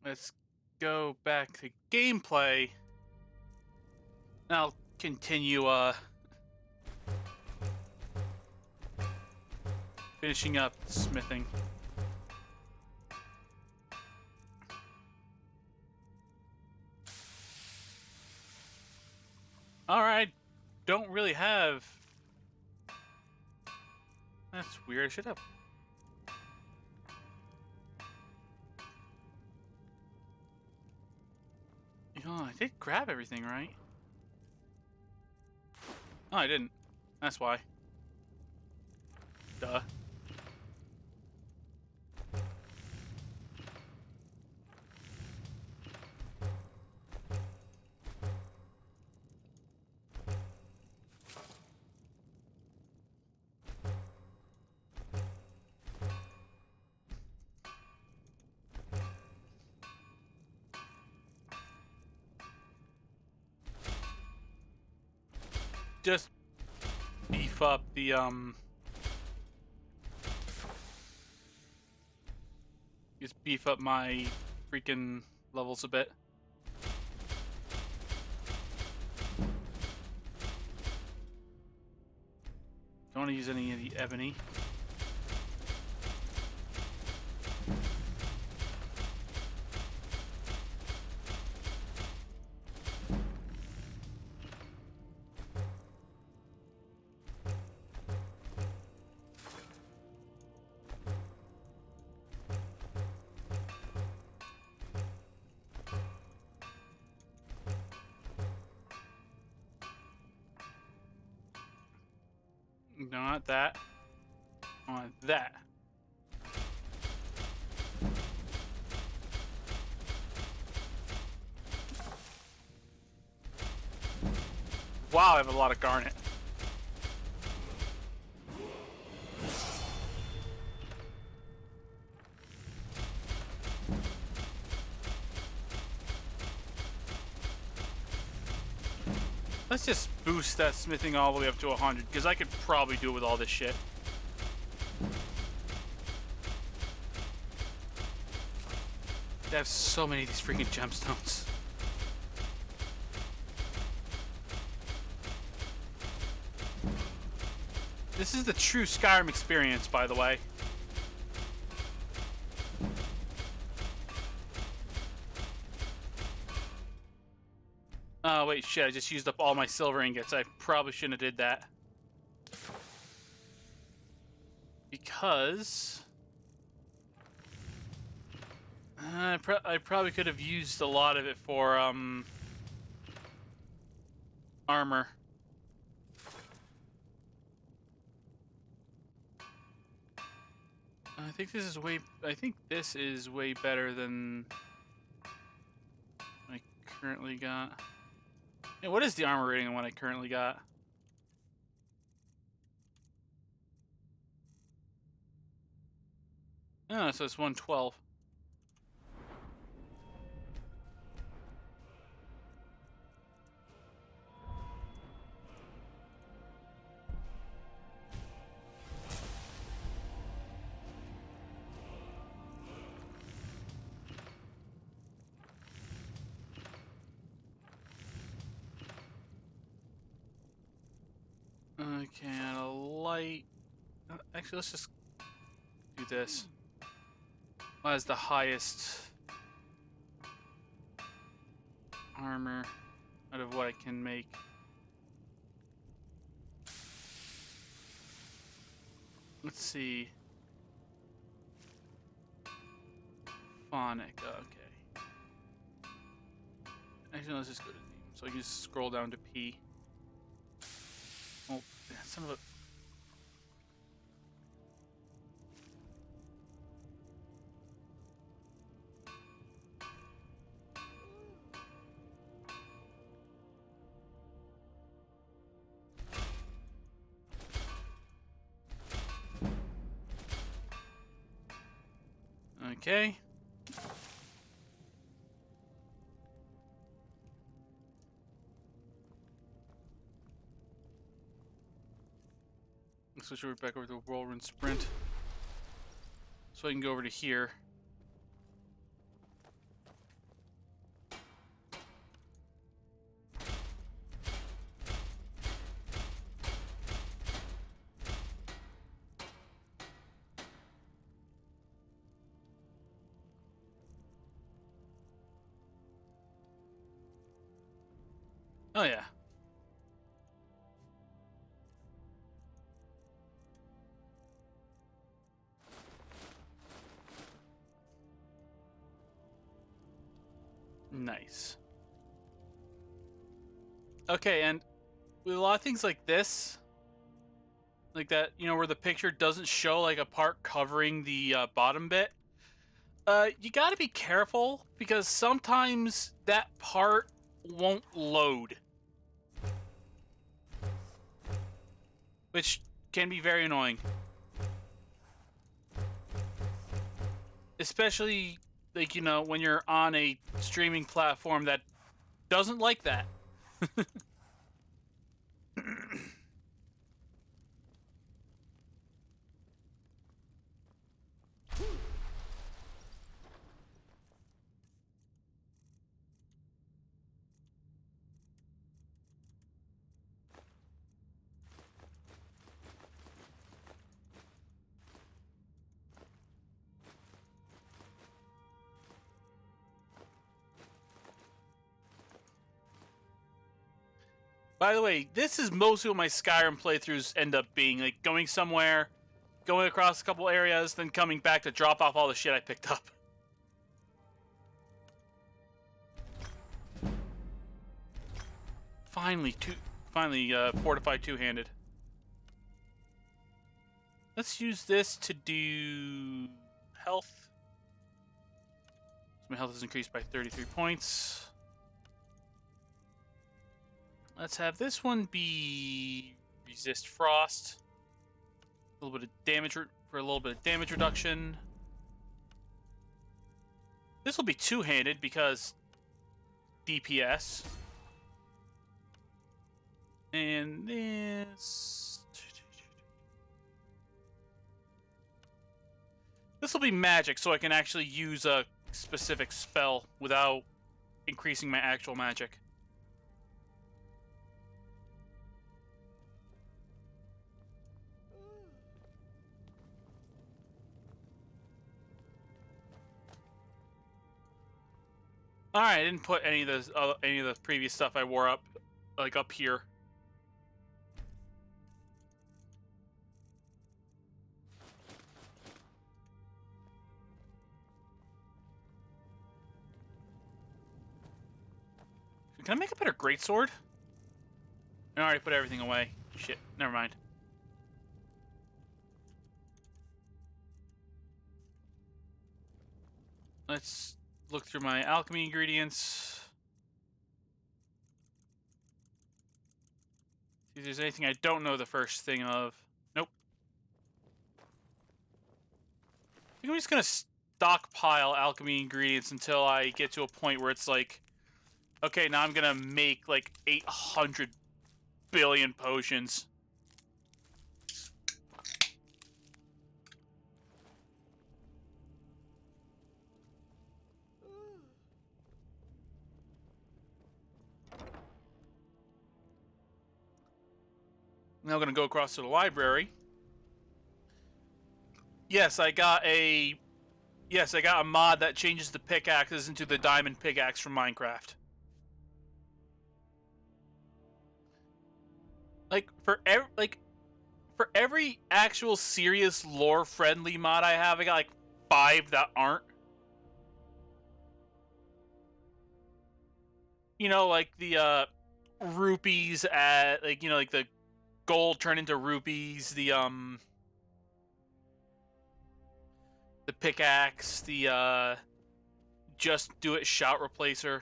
Let's go back to gameplay. I'll continue finishing up smithing. Alright, don't really have... That's weird, I should have... You know, I did grab everything, right? Oh, I didn't. That's why. Duh. Just beef up the just beef up my freaking levels a bit. Don't want to use any of the ebony. Not that. I want that. Wow, I have a lot of garnet. Let's just boost that smithing all the way up to 100, because I could probably do it with all this shit. They have so many of these freaking gemstones. This is the true Skyrim experience, by the way. Oh, wait, shit, I just used up all my silver ingots. I probably shouldn't have did that. Because... I probably could have used a lot of it for, armor. I think this is way better than I currently got. Yeah, what is the armor rating on what I currently got? Oh, so it's 112. Okay, and a light. Actually, let's just do this. What has the highest armor out of what I can make? Let's see. Phonic. Okay. Actually, let's just go to D. So I can just scroll down to P. Oh, son of a... Okay. Let's switch over back over to the whirlwind sprint. So I can go over to here. Oh yeah. Nice. Okay, and with a lot of things like this, like that, you know, where the picture doesn't show like a part covering the bottom bit, you gotta be careful because sometimes that part won't load, which can be very annoying. Especially, like, you know, when you're on a streaming platform that doesn't like that. By the way, this is mostly what my Skyrim playthroughs end up being. Like, going somewhere, going across a couple areas, then coming back to drop off all the shit I picked up. Finally, fortified two-handed. Let's use this to do health. So my health is increased by 33 points. Let's have this one be resist frost. A little bit of damage for a little bit of damage reduction. This will be two-handed because DPS. And this will be magic, so I can actually use a specific spell without increasing my actual magic. All right, I didn't put any of the previous stuff I wore up here. Can I make a better greatsword? I already put everything away. Shit, never mind. Let's look through my alchemy ingredients. See if there's anything I don't know the first thing of. Nope. I think I'm just gonna stockpile alchemy ingredients until I get to a point where it's like, okay, now I'm gonna make like 800 billion potions. Now I'm gonna go across to the library. Yes, I got a mod that changes the pickaxes into the diamond pickaxe from Minecraft. For every actual serious lore friendly mod I have, I got like 5 that aren't. You know, like the rupees at like the gold turn into rupees, the pickaxe, the just do it shout replacer,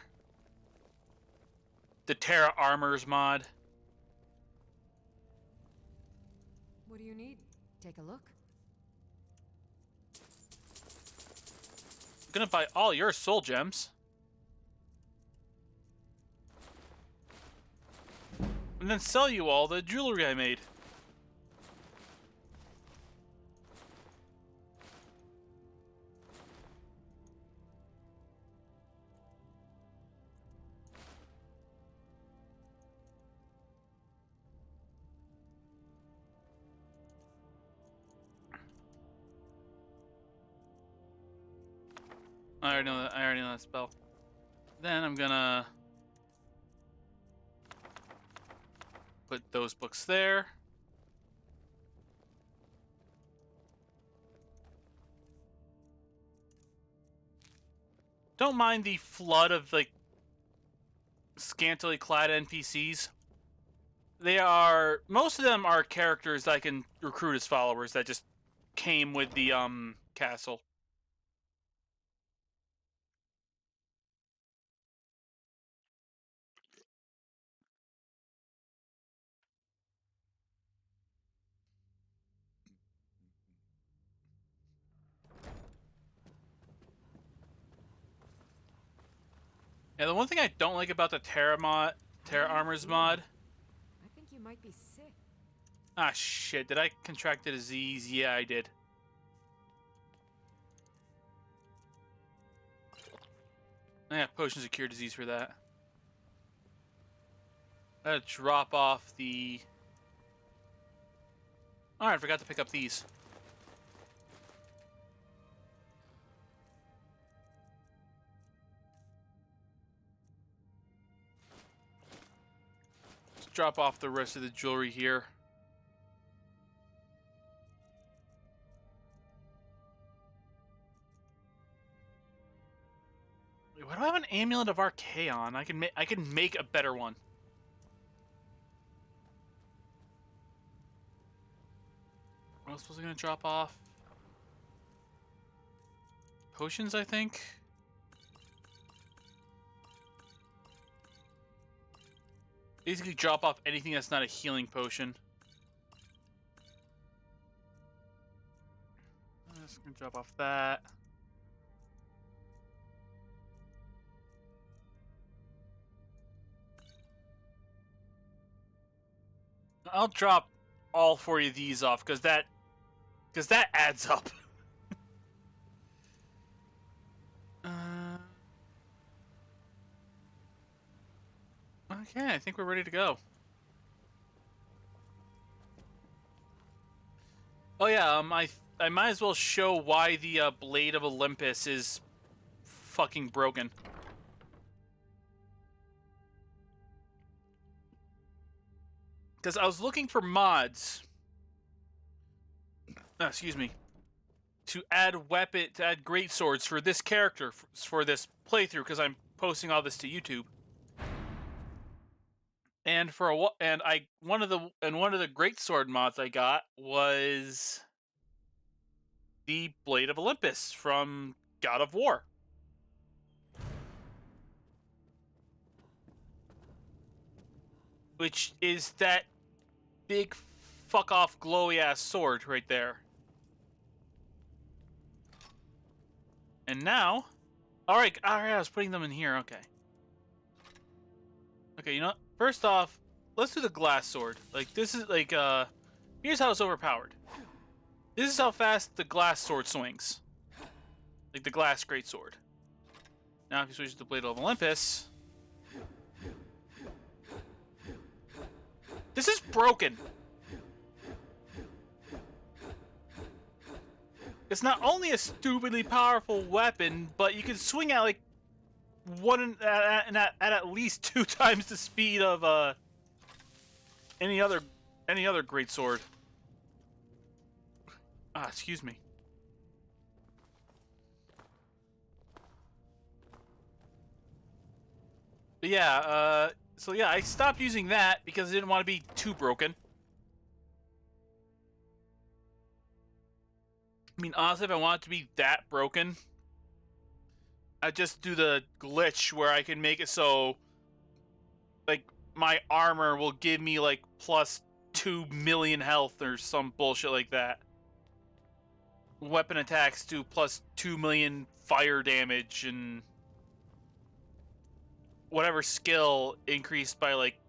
the Terra Armors mod. What do you need? Take a look. I'm gonna buy all your soul gems. And then sell you all the jewelry I made. I already know that spell. Then I'm gonna put those books there. Don't mind the flood of like scantily clad NPCs. Most of them are characters that I can recruit as followers that just came with the castle. Yeah, the one thing I don't like about the Terra Armors mod. I think you might be sick. Ah, shit. Did I contract a disease? Yeah, I did. Yeah, potions of cure disease for that. I gotta drop off the... Alright, I forgot to pick up these. Let's drop off the rest of the jewelry here. Wait, why do I have an amulet of Archaon? I can make a better one. What else was I gonna drop off? Potions, I think. Basically, drop off anything that's not a healing potion. I'm just gonna drop off that. I'll drop all 4 of these off because that adds up. Okay, I think we're ready to go. Oh yeah, I might as well show why the Blade of Olympus is fucking broken. Because I was looking for mods. Excuse me. To add great swords for this character for this playthrough, because I'm posting all this to YouTube. And one of the great sword mods I got was the Blade of Olympus from God of War. Which is that big fuck off glowy ass sword right there. And now, all right, I was putting them in here. Okay, you know what? First off, let's do the glass sword. Like this is like here's how it's overpowered. This is how fast the glass sword swings. Like the glass great sword. Now if you switch to the Blade of Olympus, this is broken. It's not only a stupidly powerful weapon, but you can swing at like at least 2 times the speed of any other great sword. Excuse me. But yeah, so yeah, I stopped using that because I didn't want to be too broken. I mean, honestly, if I want it to be that broken, I just do the glitch where I can make it so, like, my armor will give me, like, plus 2 million health or some bullshit like that. Weapon attacks do plus 2 million fire damage, and whatever skill increased by, like,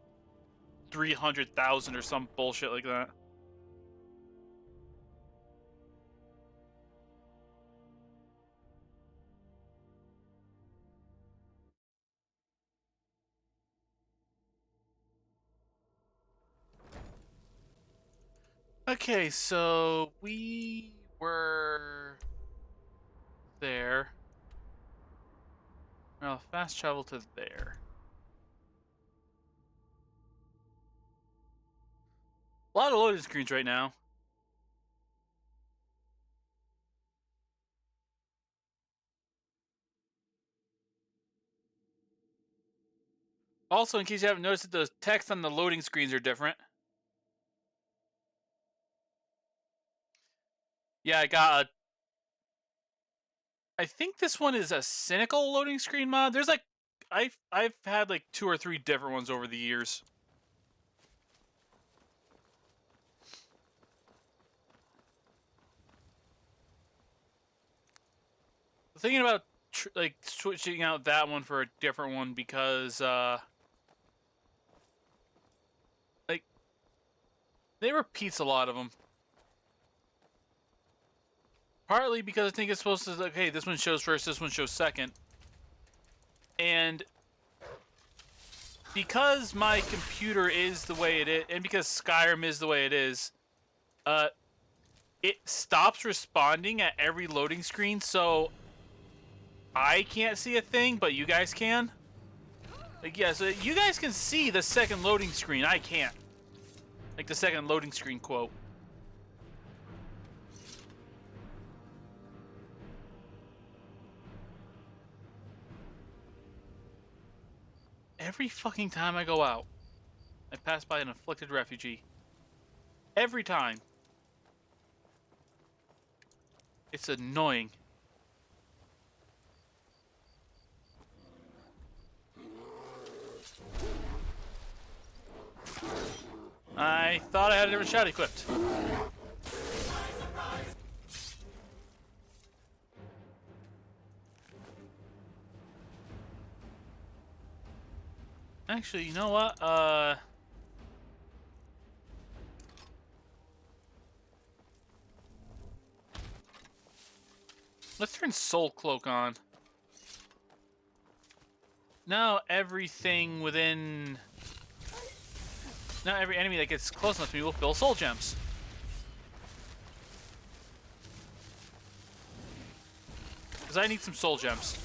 300,000 or some bullshit like that. Okay, so we were there. Well, fast travel to there. A lot of loading screens right now. Also, in case you haven't noticed, the text on the loading screens are different. Yeah, I think this one is a cynical loading screen mod. There's like, I've had like 2 or 3 different ones over the years. Thinking about like switching out that one for a different one because like they repeats a lot of them. Partly because I think it's supposed to, like, hey, this one shows first, this one shows second. And because my computer is the way it is, and because Skyrim is the way it is, it stops responding at every loading screen, so I can't see a thing, but you guys can. Like, yeah, so you guys can see the second loading screen, I can't. Like, the second loading screen quote. Every fucking time I go out, I pass by an afflicted refugee. Every time. It's annoying. I thought I had a different shot equipped. Actually, you know what? Let's turn Soul Cloak on. Now everything within... Now every enemy that gets close enough to me will fill soul gems. Because I need some soul gems.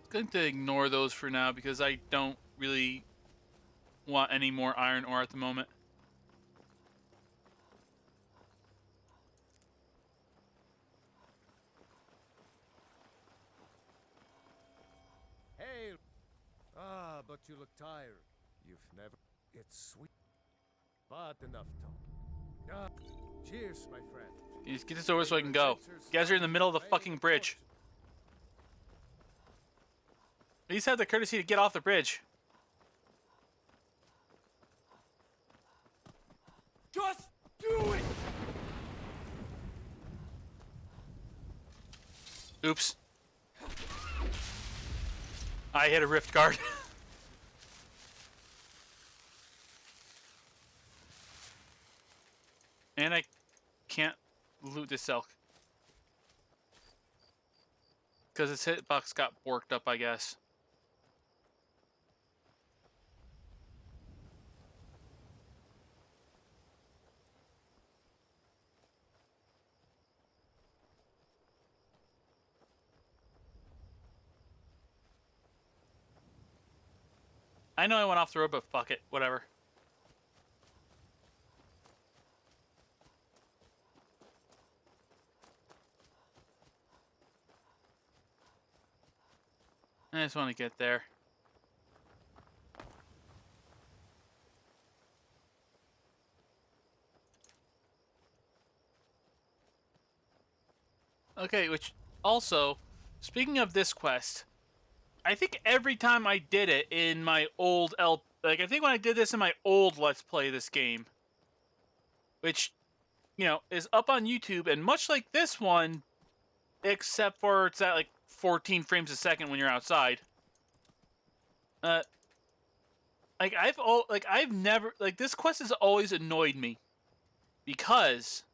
Going to ignore those for now because I don't really want any more iron ore at the moment. Hey! Ah, but you look tired. You've never... It's sweet. But enough talk. Ah, cheers, my friend. You just get this over so I can go. You guys are in the middle of the fucking bridge. At least have the courtesy to get off the bridge. Just do it! Oops. I hit a rift guard. And I can't loot this elk. Because its hitbox got borked up, I guess. I know I went off the road, but fuck it. Whatever. I just want to get there. Okay, which also, speaking of this quest, I think every time I did it in my old I think when I did this in my old Let's Play this game, which, you know, is up on YouTube, and much like this one, except for it's at like 14 frames a second when you're outside. I've never, this quest has always annoyed me because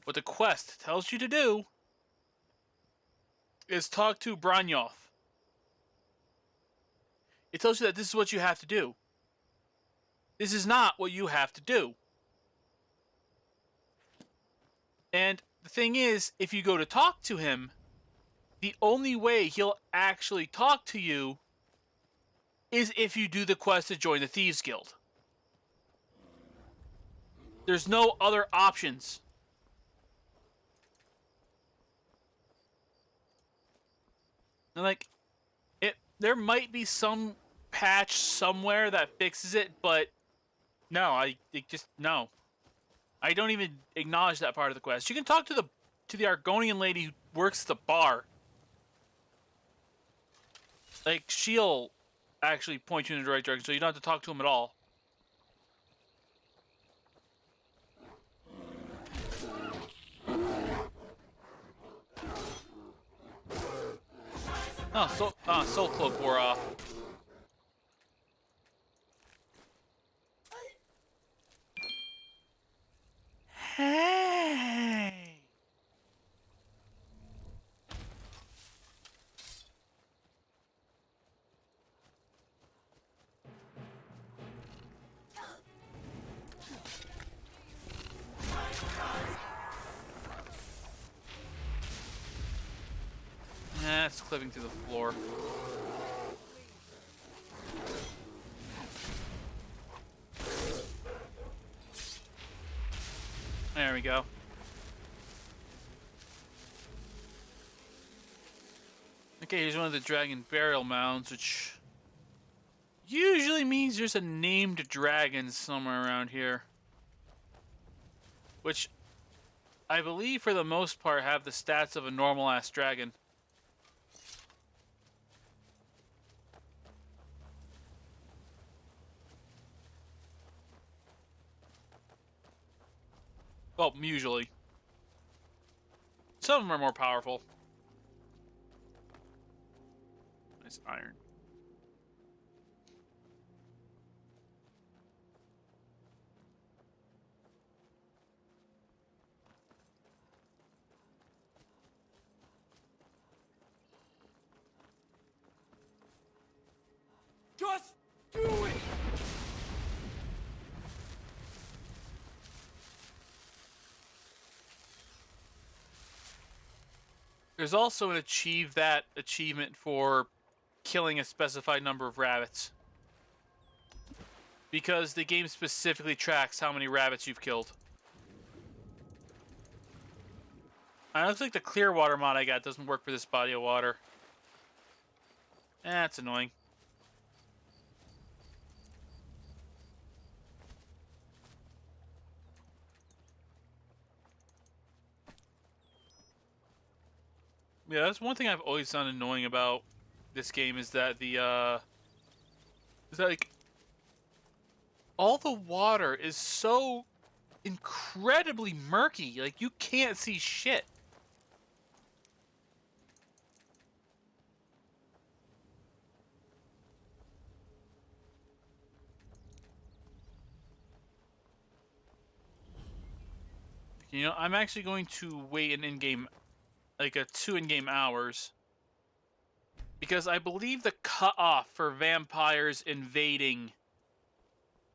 what the quest tells you to do is talk to Branyoth. It tells you that this is what you have to do. This is not what you have to do. And the thing is, if you go to talk to him, the only way he'll actually talk to you is if you do the quest to join the Thieves Guild. There's no other options. And there might be some patch somewhere that fixes it, but no, no. I don't even acknowledge that part of the quest. You can talk to the Argonian lady who works at the bar. She'll actually point you in the right direction, so you don't have to talk to him at all. Soul Cloak wore off. Hey! It's clipping through the floor. There we go. Okay, here's one of the dragon burial mounds, which usually means there's a named dragon somewhere around here. Which I believe for the most part have the stats of a normal ass dragon. Well, usually. Some of them are more powerful. Nice iron. Just do it! There's also an achieve that achievement for killing a specified number of rabbits. Because the game specifically tracks how many rabbits you've killed. It looks like the clear water mod I got doesn't work for this body of water. That's annoying. Yeah, that's one thing I've always found annoying about this game is that like all the water is so incredibly murky. Like you can't see shit. You know, I'm actually going to wait an in-game, like a 2 in-game hours, because I believe the cutoff for vampires invading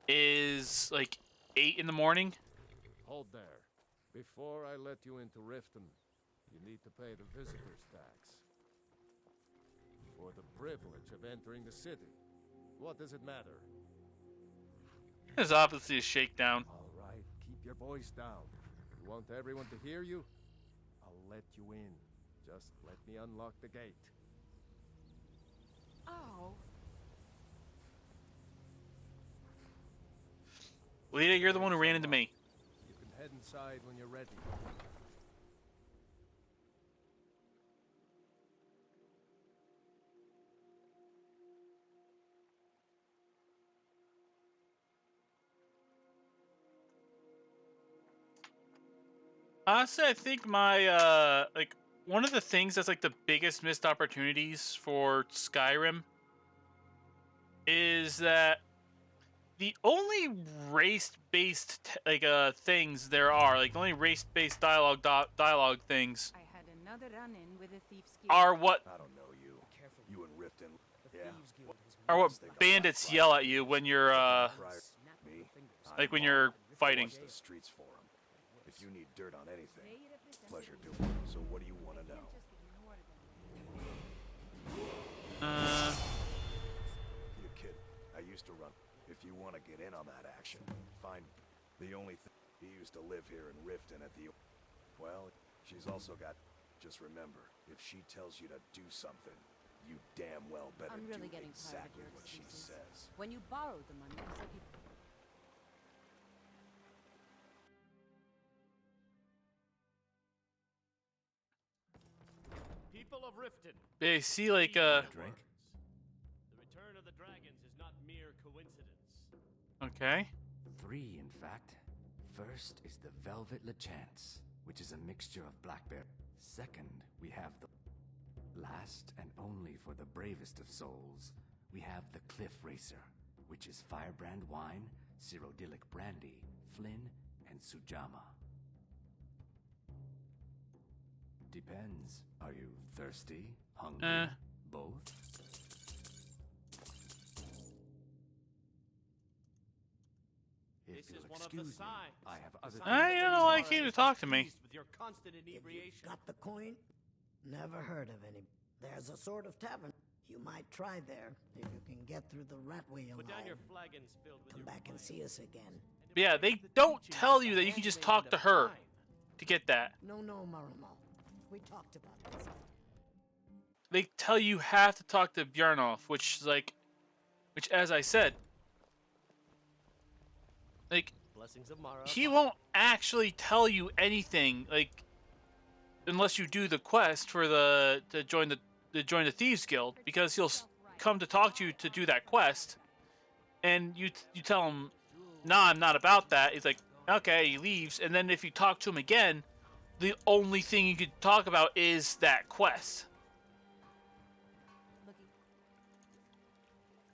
is like 8 in the morning. Hold there. Before I let you into Riften, you need to pay the visitor's tax. For the privilege of entering the city. What does it matter? There's obviously a shakedown. All right, keep your voice down. You want everyone to hear you? I'll let you in. Just let me unlock the gate. Oh. Lita, you're the one who ran into me. You can head inside when you're ready. Honestly, I think my like one of the things that's like the biggest missed opportunities for Skyrim is that the only race-based things there are, like the only race-based dialogue things I had another run-in with a thief's guild. are what I don't know you. You and Riften. Yeah. bandits yell at you when you're Me? like when you're fighting. Watch the streets for 'em. If you need dirt on anything, pleasure doing it. So what do you want to know? You kid. I used to run. If you want to get in on that action, fine. The only thing, he used to live here in Riften at the... Well, she's also got... Just remember, if she tells you to do something, you damn well better I'm really do getting tired of exactly your what she excuses. says. When you borrowed the money, you said you... People of Riften. They see like Drink? The return of the dragons is not mere coincidence. okay. 3, in fact. First is the Velvet Lechance, which is a mixture of blackberry. Second, we have the... Last and only for the bravest of souls, we have the Cliff Racer, which is firebrand wine, cyrodiilic brandy, Flynn, and Sujama. Depends. Are you thirsty? Hungry? Both? If This you'll is one of excuse the me, signs. I have other I things don't to know why do. you came to talk to me. Pleased with your constant inebriation. Got the coin? Never heard of any. There's a sort of tavern. You might try there if you can get through the rat wheel. Put down your flagons filled with Come your back and wine. see us again. Yeah, they don't tell you that you can just talk to her to get that. No, Marumo. We talked about this. they tell you have to talk to Bjarnoff, which is like, which as I said, like Blessings of Mara. he won't actually tell you anything, like unless you do the quest for the to join the Thieves Guild, because he'll come to talk to you to do that quest, and you tell him, "Nah, I'm not about that." He's like, "Okay," he leaves, and then if you talk to him again, the only thing you could talk about is that quest.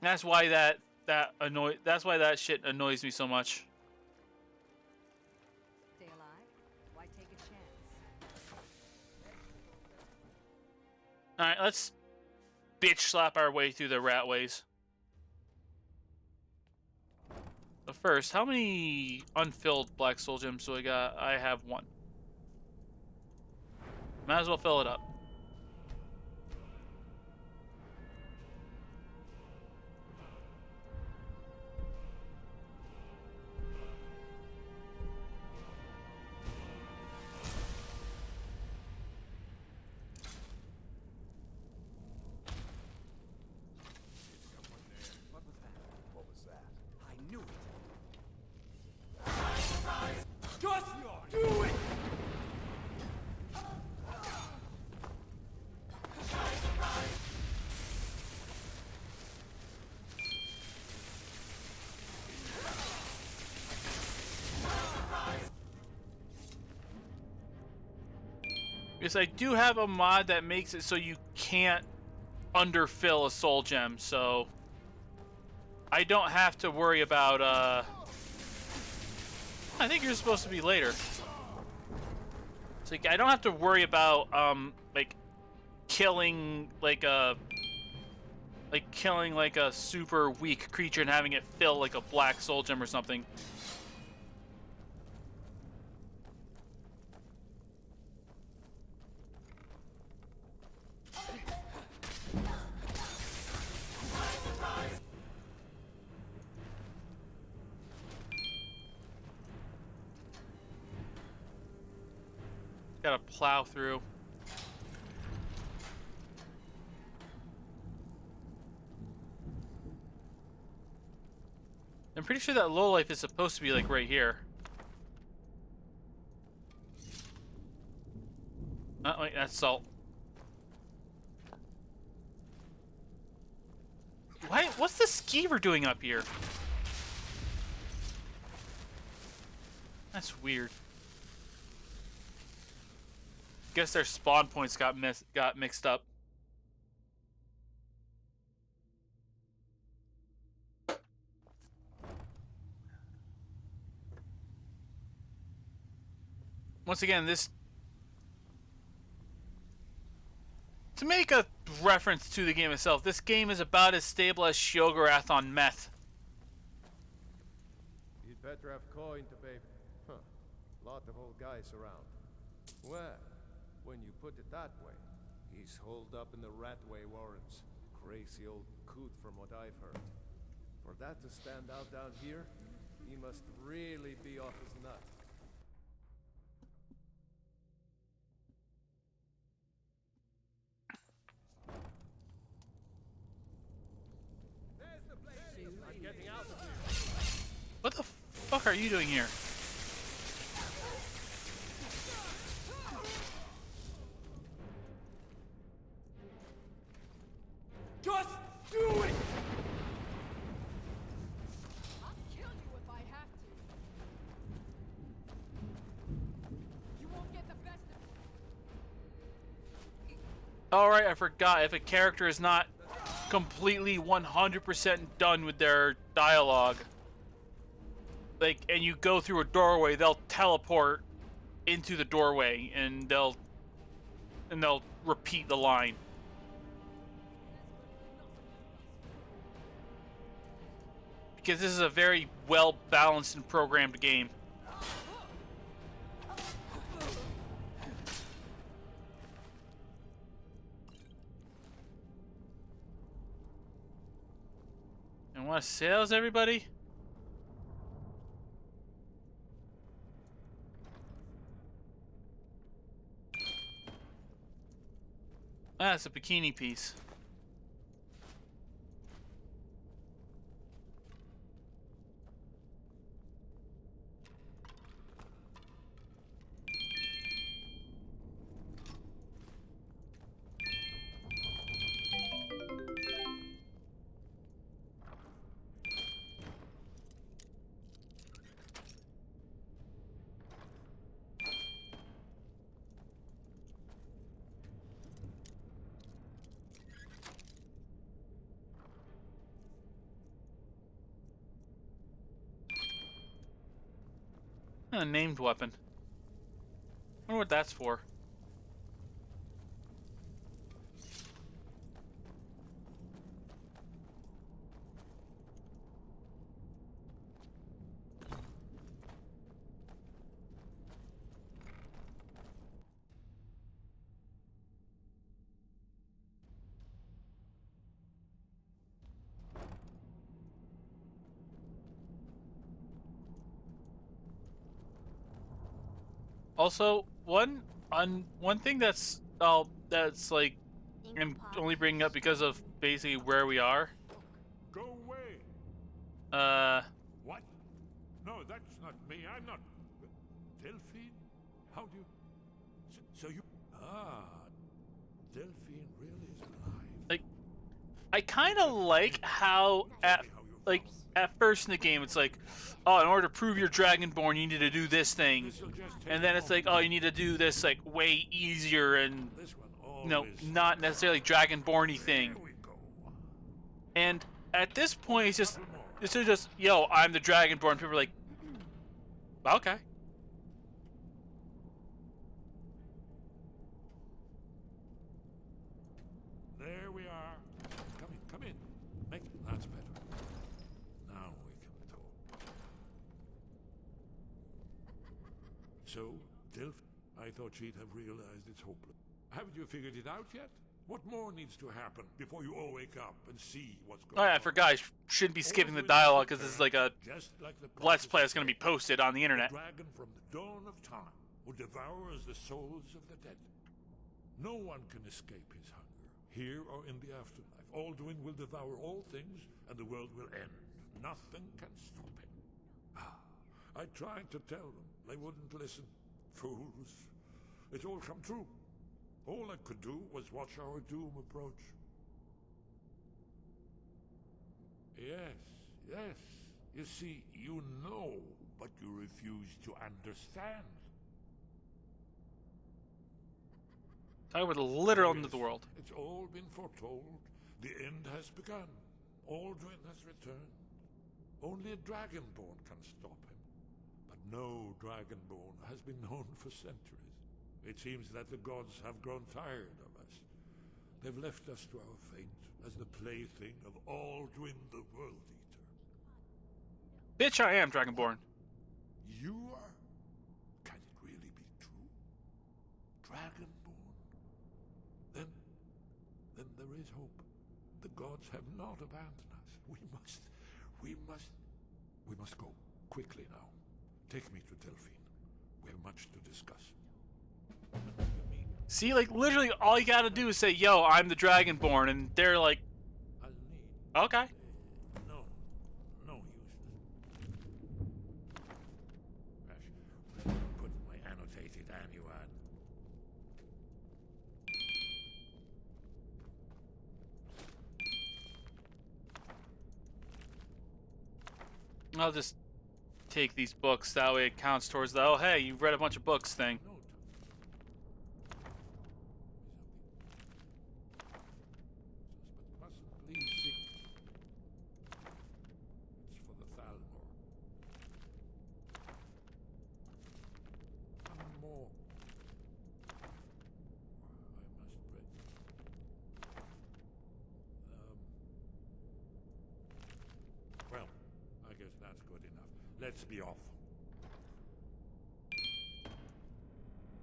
That's why that's why that shit annoys me so much. Stay alive? Why take a chance? Alright, let's bitch slap our way through the ratways. But first, how many unfilled black soul gems do I got? I have one. Might as well fill it up. What was that? I knew it. Just do it! Because I do have a mod that makes it so you can't underfill a soul gem, so I don't have to worry about, I think you're supposed to be later. It's like, I don't have to worry about, like, killing, like a super weak creature and having it fill, like, a black soul gem or something. Gotta plow through. I'm pretty sure that lowlife is supposed to be like right here. Oh wait, that's salt. Why? What's the skeever doing up here? That's weird. Guess their spawn points got mixed up. Once again, this, to make a reference to the game itself, this game is about as stable as Shogorath on meth. You'd better have coin to pay. Huh. Lot of old guys around. Well, when you put it that way, he's holed up in the Ratway Warrens. Crazy old coot from what I've heard. For that to stand out down here, he must really be off his nut. I'm getting out of here. What the fuck are you doing here? Just do it! I'll kill you if I have to. You won't get the best of me. Alright, I forgot. If a character is not completely 100% done with their dialogue, like, and you go through a doorway, they'll teleport into the doorway and they'll repeat the line. Because this is a very well balanced and programmed game. And what sales, everybody? Ah, it's a bikini piece. A named weapon. I wonder what that's for. Also, one thing that's like I'm only bringing up because of basically where we are. Go away. What? No, that's not me. I'm not. Delphine? How do you. So you. Ah. Delphine really is alive. Like, I kind of like how at first in the game it's like, oh, in order to prove you're Dragonborn, you need to do this thing, and then it's like, oh, you need to do this like way easier and not necessarily Dragonborn-y thing. And at this point, it's just yo, I'm the Dragonborn. People are like, okay. There we are. Come in. That's better. Now we can talk. So, Delph, I thought she'd have realized it's hopeless. Haven't you figured it out yet? What more needs to happen before you all wake up and see what's going on? Oh yeah, I forgot. I shouldn't be skipping the dialogue because this is like a Let's Play that's going to be posted on the internet. The dragon from the dawn of time will devour the souls of the dead. No one can escape his hunger, here or in the afterlife. Alduin will devour all things, and the world will end. Nothing can stop him. I tried to tell them. They wouldn't listen. Fools. It's all come true. All I could do was watch our doom approach. Yes. You see, you know, but you refuse to understand. Talk about the literal end of the world. It's all been foretold. The end has begun. Alduin has returned. Only a Dragonborn can stop him. But no Dragonborn has been known for centuries. It seems that the gods have grown tired of us. They've left us to our fate as the plaything of Alduin the World Eater. Bitch, I am Dragonborn. You are? Can it really be true? Dragonborn? Then there is hope. The gods have not abandoned us. We must go. Quickly now. Take me to Delphine. We have much to discuss. See, like, literally all you gotta do is say, yo, I'm the Dragonborn, and they're like, okay. No use. Rash, put my annotated annuad. I'll just take these books, that way it counts towards the, oh, hey, you've read a bunch of books thing. Well, I guess that's good enough. Let's be off.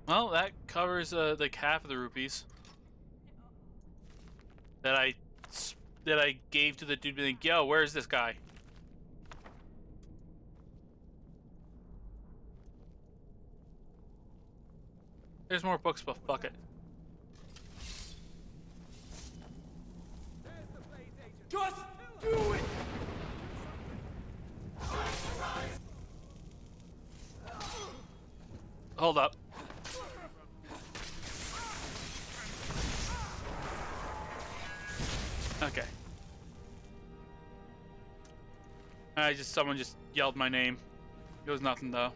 Well, that covers like half of the rupees that I gave to the dude. Like, yo, where's this guy? There's more books, but fuck it. Just do it! Hold up. Okay. Someone just yelled my name. It was nothing though.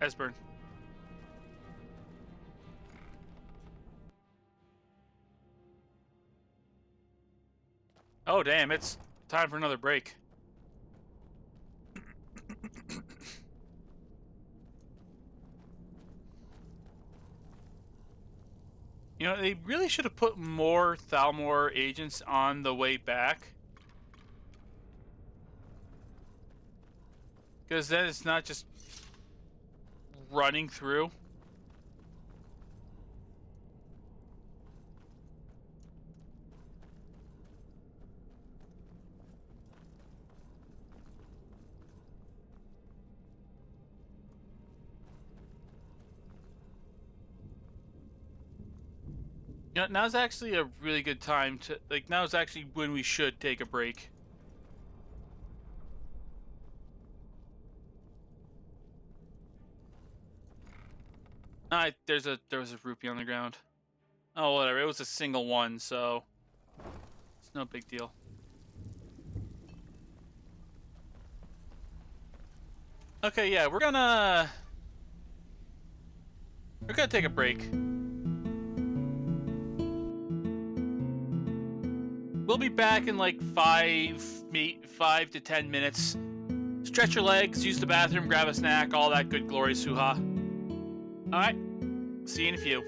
Esbern. Oh damn, it's time for another break. You know, they really should have put more Thalmor agents on the way back. Because then it's not just running through. You know, now's actually a really good time to, like, now's actually when we should take a break. There was a rupee on the ground. Oh, whatever. It was a single one, so it's no big deal. Okay, yeah, we're gonna take a break. We'll be back in like 5 to 10 minutes. Stretch your legs, use the bathroom, grab a snack, all that good glorious hoo-ha. Alright, see you in a few.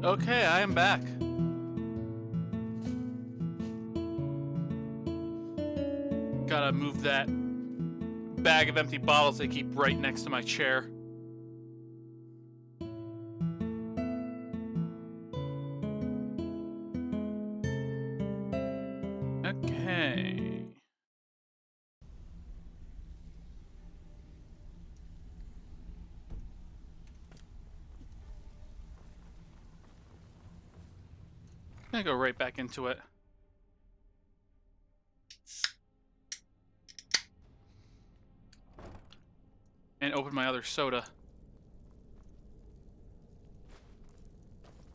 Okay, I am back. Gotta move that bag of empty bottles they keep right next to my chair. Okay. I'm gonna go right back into it. And open my other soda.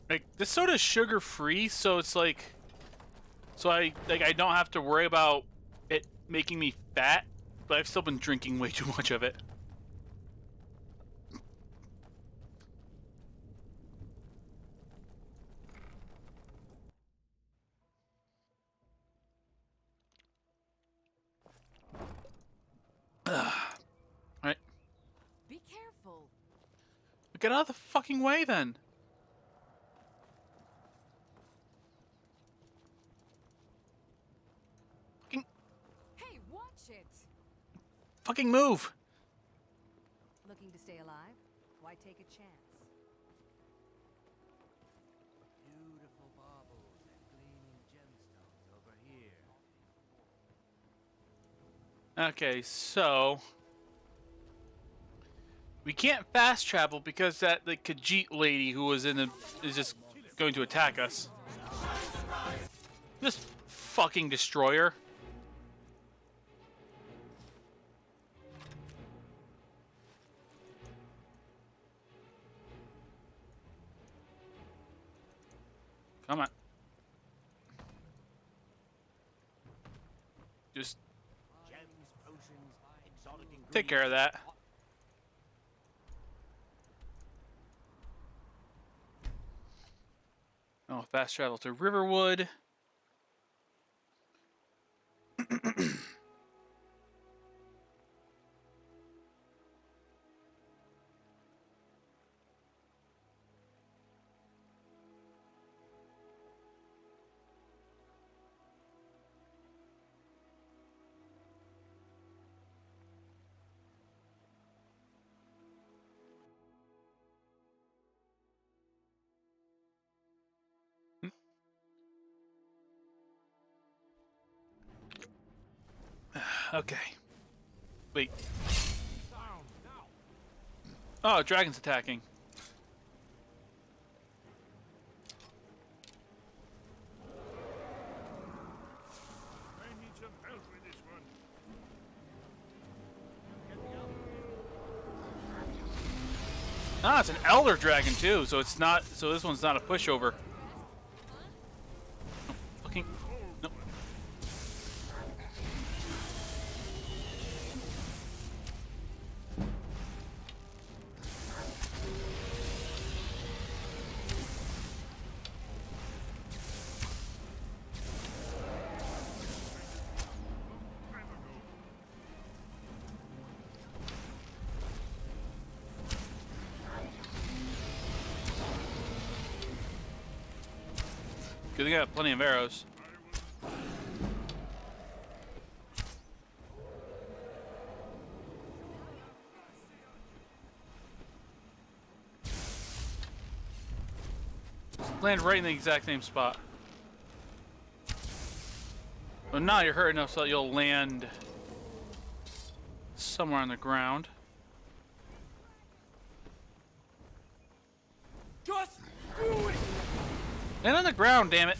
Like, this soda's sugar-free, so it's like... So I don't have to worry about it making me fat, but I've still been drinking way too much of it. Alright. Be careful. Get out of the fucking way, then. Hey, watch it. Fucking move. Looking to stay alive? Why take a chance? Beautiful baubles and gleaming gemstones over here. Okay, so... We can't fast travel because that the Khajiit lady who was in the... is just going to attack us. Just fucking destroy her. Come on. Just Gems, potions, exotic ingredients. take care of that. Oh, fast travel to Riverwood. Okay. Wait. Oh, dragon's attacking. I need some help with this one. Ah, it's an elder dragon too, so it's not. So this one's not a pushover. No, fucking. No. Good thing I got plenty of arrows. Just land right in the exact same spot. But now you're hurt enough so that you'll land somewhere on the ground. Just do it! Land on the ground, damn it.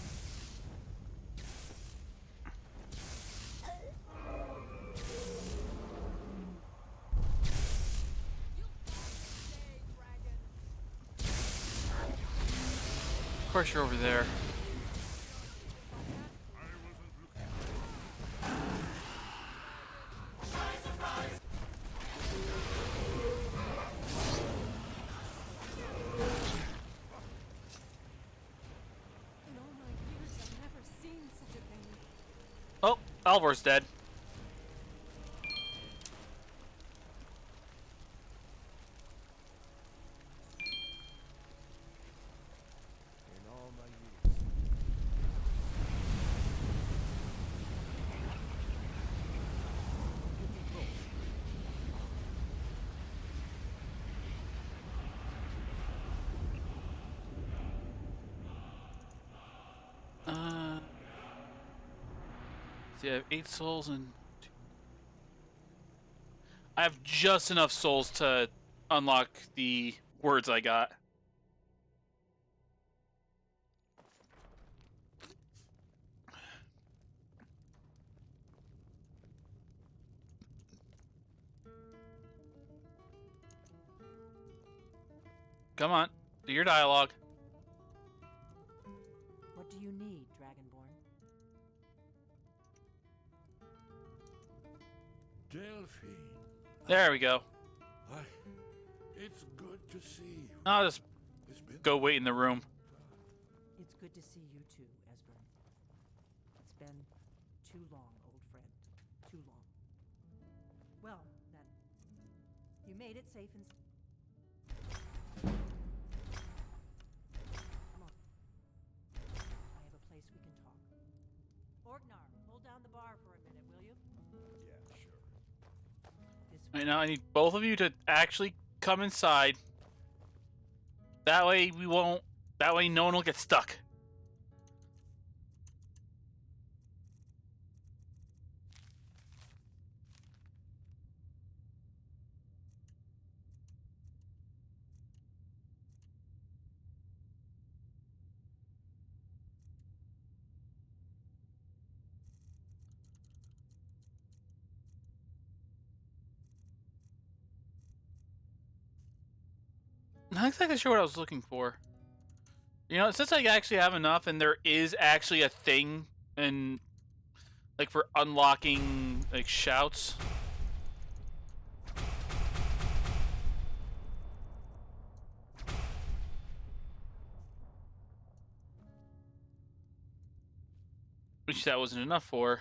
Of course you're over there. In all my years, I've never seen such a thing. Oh, Alvor's dead. see. I have 8 souls and... I have just enough souls to unlock the words I got. Come on, do your dialogue. What do you need, Dragonborn? Delphine. There we go. It's good to see you. I'll just It's been go wait in the room. It's good to see you too, Esbern. It's been too long, old friend. Too long. Well, then. You made it safe and... Come on. I have a place we can talk. Orgnar, hold down the bar for a minute, will you? Yeah, sure. This Right now, I need both of you to actually come inside. That way we won't... That way no one will get stuck. Not exactly sure what I was looking for. You know, since I actually have enough and there is actually a thing and like for unlocking like shouts. Which that wasn't enough for.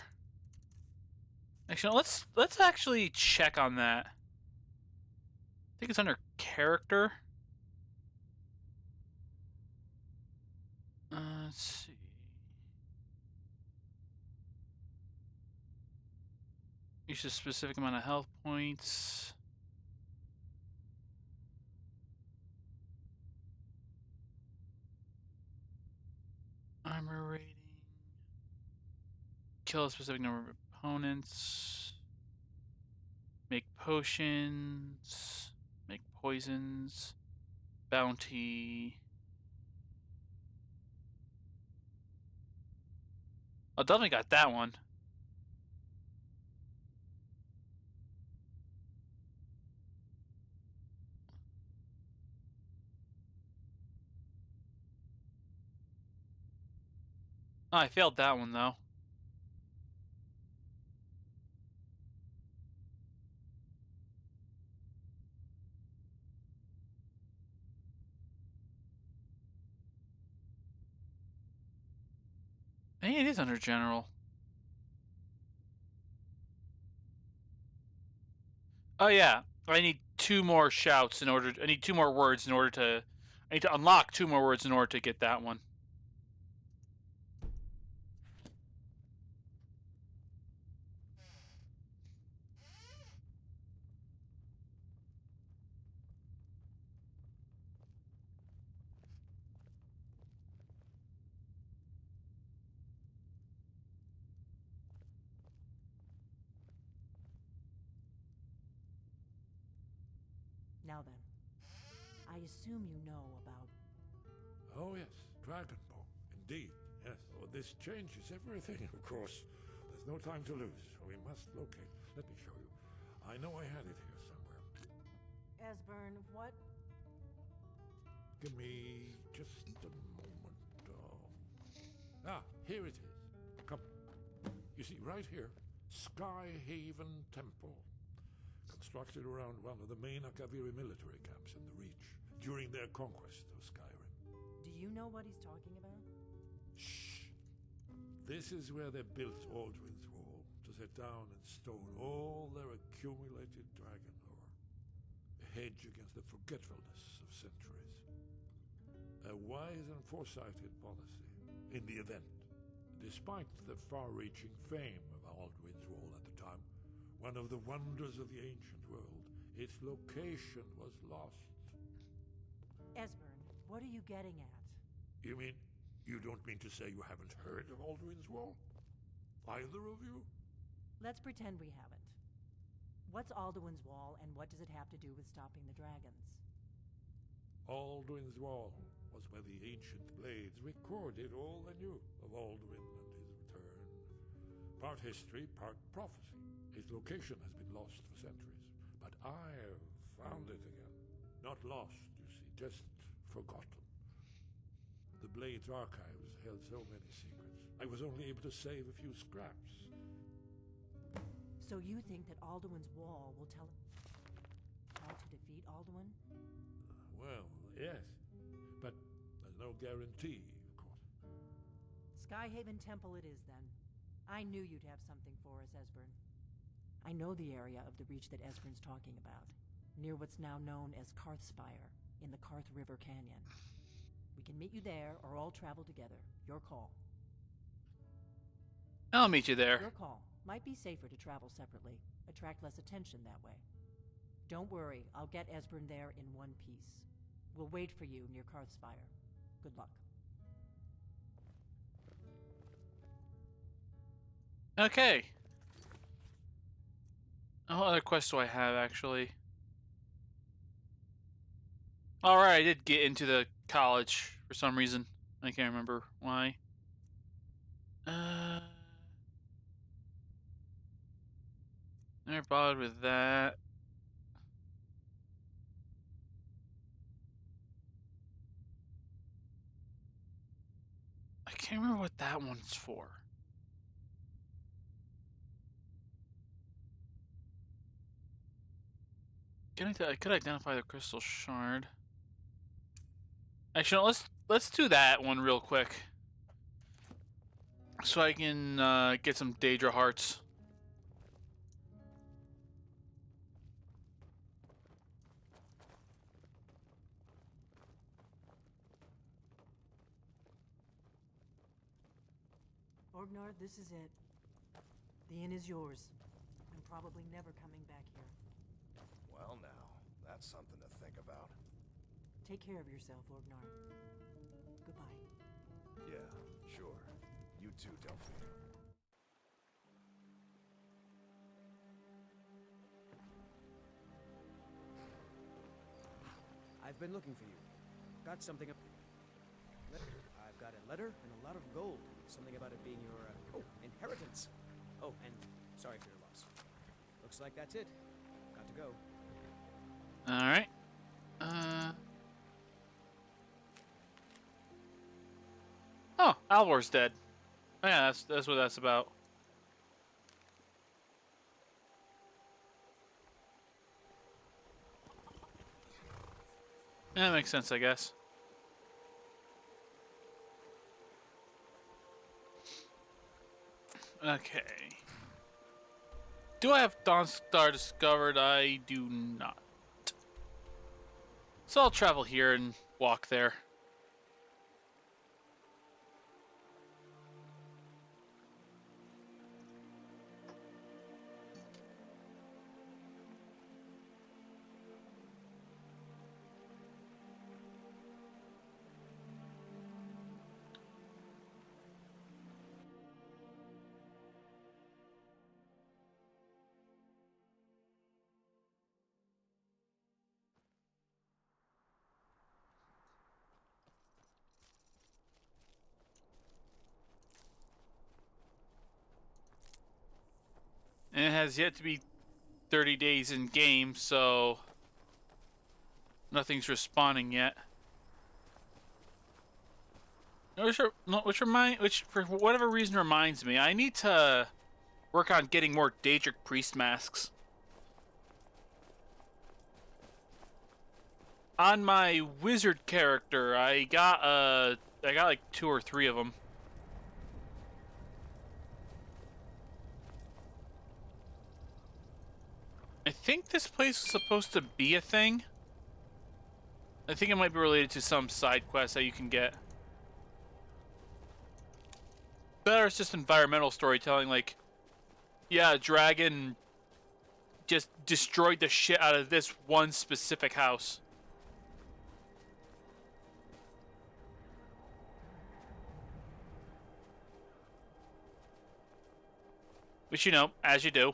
Actually, no, let's actually check on that. I think it's under character. Let's see. Use a specific amount of health points. Armor rating. Kill a specific number of opponents. Make potions. Make poisons. Bounty. I definitely got that one. Oh, I failed that one though. Hey, it is under general. Oh yeah, I need 2 more shouts in order. I need 2 more words in order to. I need to unlock 2 more words in order to get that one. Now then, I assume you know about... Oh, yes, Dragonborn. Indeed, yes. Oh, this changes everything, of course. There's no time to lose, so we must locate. Let me show you. I know I had it here somewhere. Esbern, what? Give me just a moment. Here it is. Come. You see, right here, Skyhaven Temple. Constructed around one of the main Akaviri military camps in the Reach during their conquest of Skyrim. Do you know what he's talking about? Shh! This is where they built Aldrin's Wall, to set down in stone all their accumulated dragon lore. A hedge against the forgetfulness of centuries. A wise and foresighted policy in the event. Despite the far-reaching fame of Aldrin's Wall at the time, one of the wonders of the ancient world, its location was lost. Esbern, what are you getting at? You mean, you don't mean to say you haven't heard of Aldrin's Wall? Either of you? Let's pretend we haven't. What's Alduin's Wall, and what does it have to do with stopping the dragons? Alduin's Wall was where the ancient blades recorded all they knew of Alduin and his return. Part history, part prophecy. His location has been lost for centuries, but I've found it again. Not lost, you see, just forgotten. The Blade's archives held so many secrets. I was only able to save a few scraps. So you think that Alduin's Wall will tell how to defeat Alduin? Well, yes, but there's no guarantee, of course. Skyhaven Temple it is, then. I knew you'd have something for us, Esbern. I know the area of the reach that Esbern's talking about, near what's now known as Karthspire, in the Karth River Canyon. We can meet you there, or all travel together. Your call. I'll meet you there. Your call. Might be safer to travel separately. Attract less attention that way. Don't worry, I'll get Esbern there in one piece. We'll wait for you near Karthspire. Good luck. Okay. What other quests do I have, actually? Alright, I did get into the college for some reason. I can't remember why. Never bothered with that. I can't remember what that one's for. I could identify the crystal shard. Actually, no, let's do that one real quick, so I can get some Daedra hearts. Orgnar, this is it. The inn is yours. I'm probably never coming back here. Well now, that's something to think about. Take care of yourself, Orgnar. Goodbye. Yeah, sure. You too, Delphine. I've been looking for you. Got something up. I've got a letter and a lot of gold. Something about it being your, inheritance. Oh, and sorry for your loss. Looks like that's it. Got to go. Alright. Oh, Alvor's dead. Oh, yeah, that's what that's about. Yeah, that makes sense, I guess. Okay. Do I have Dawnstar discovered? I do not. So I'll travel here and walk there. And it has yet to be 30 days in game, so nothing's respawning yet. Which for whatever reason reminds me, I need to work on getting more Daedric Priest masks. On my wizard character, I got like 2 or 3 of them. I think this place is supposed to be a thing. I think it might be related to some side quest that you can get. Better, it's just environmental storytelling, like, yeah, a dragon just destroyed the shit out of this one specific house. Which, you know, as you do.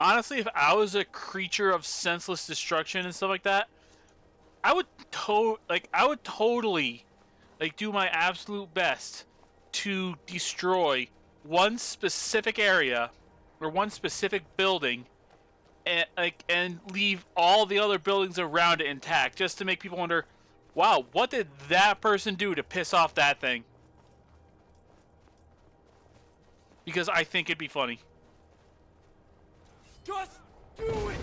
Honestly, if I was a creature of senseless destruction and stuff like that, I would totally do my absolute best to destroy one specific area or one specific building and leave all the other buildings around it intact, just to make people wonder, wow, what did that person do to piss off that thing? Because I think it'd be funny. Just do it!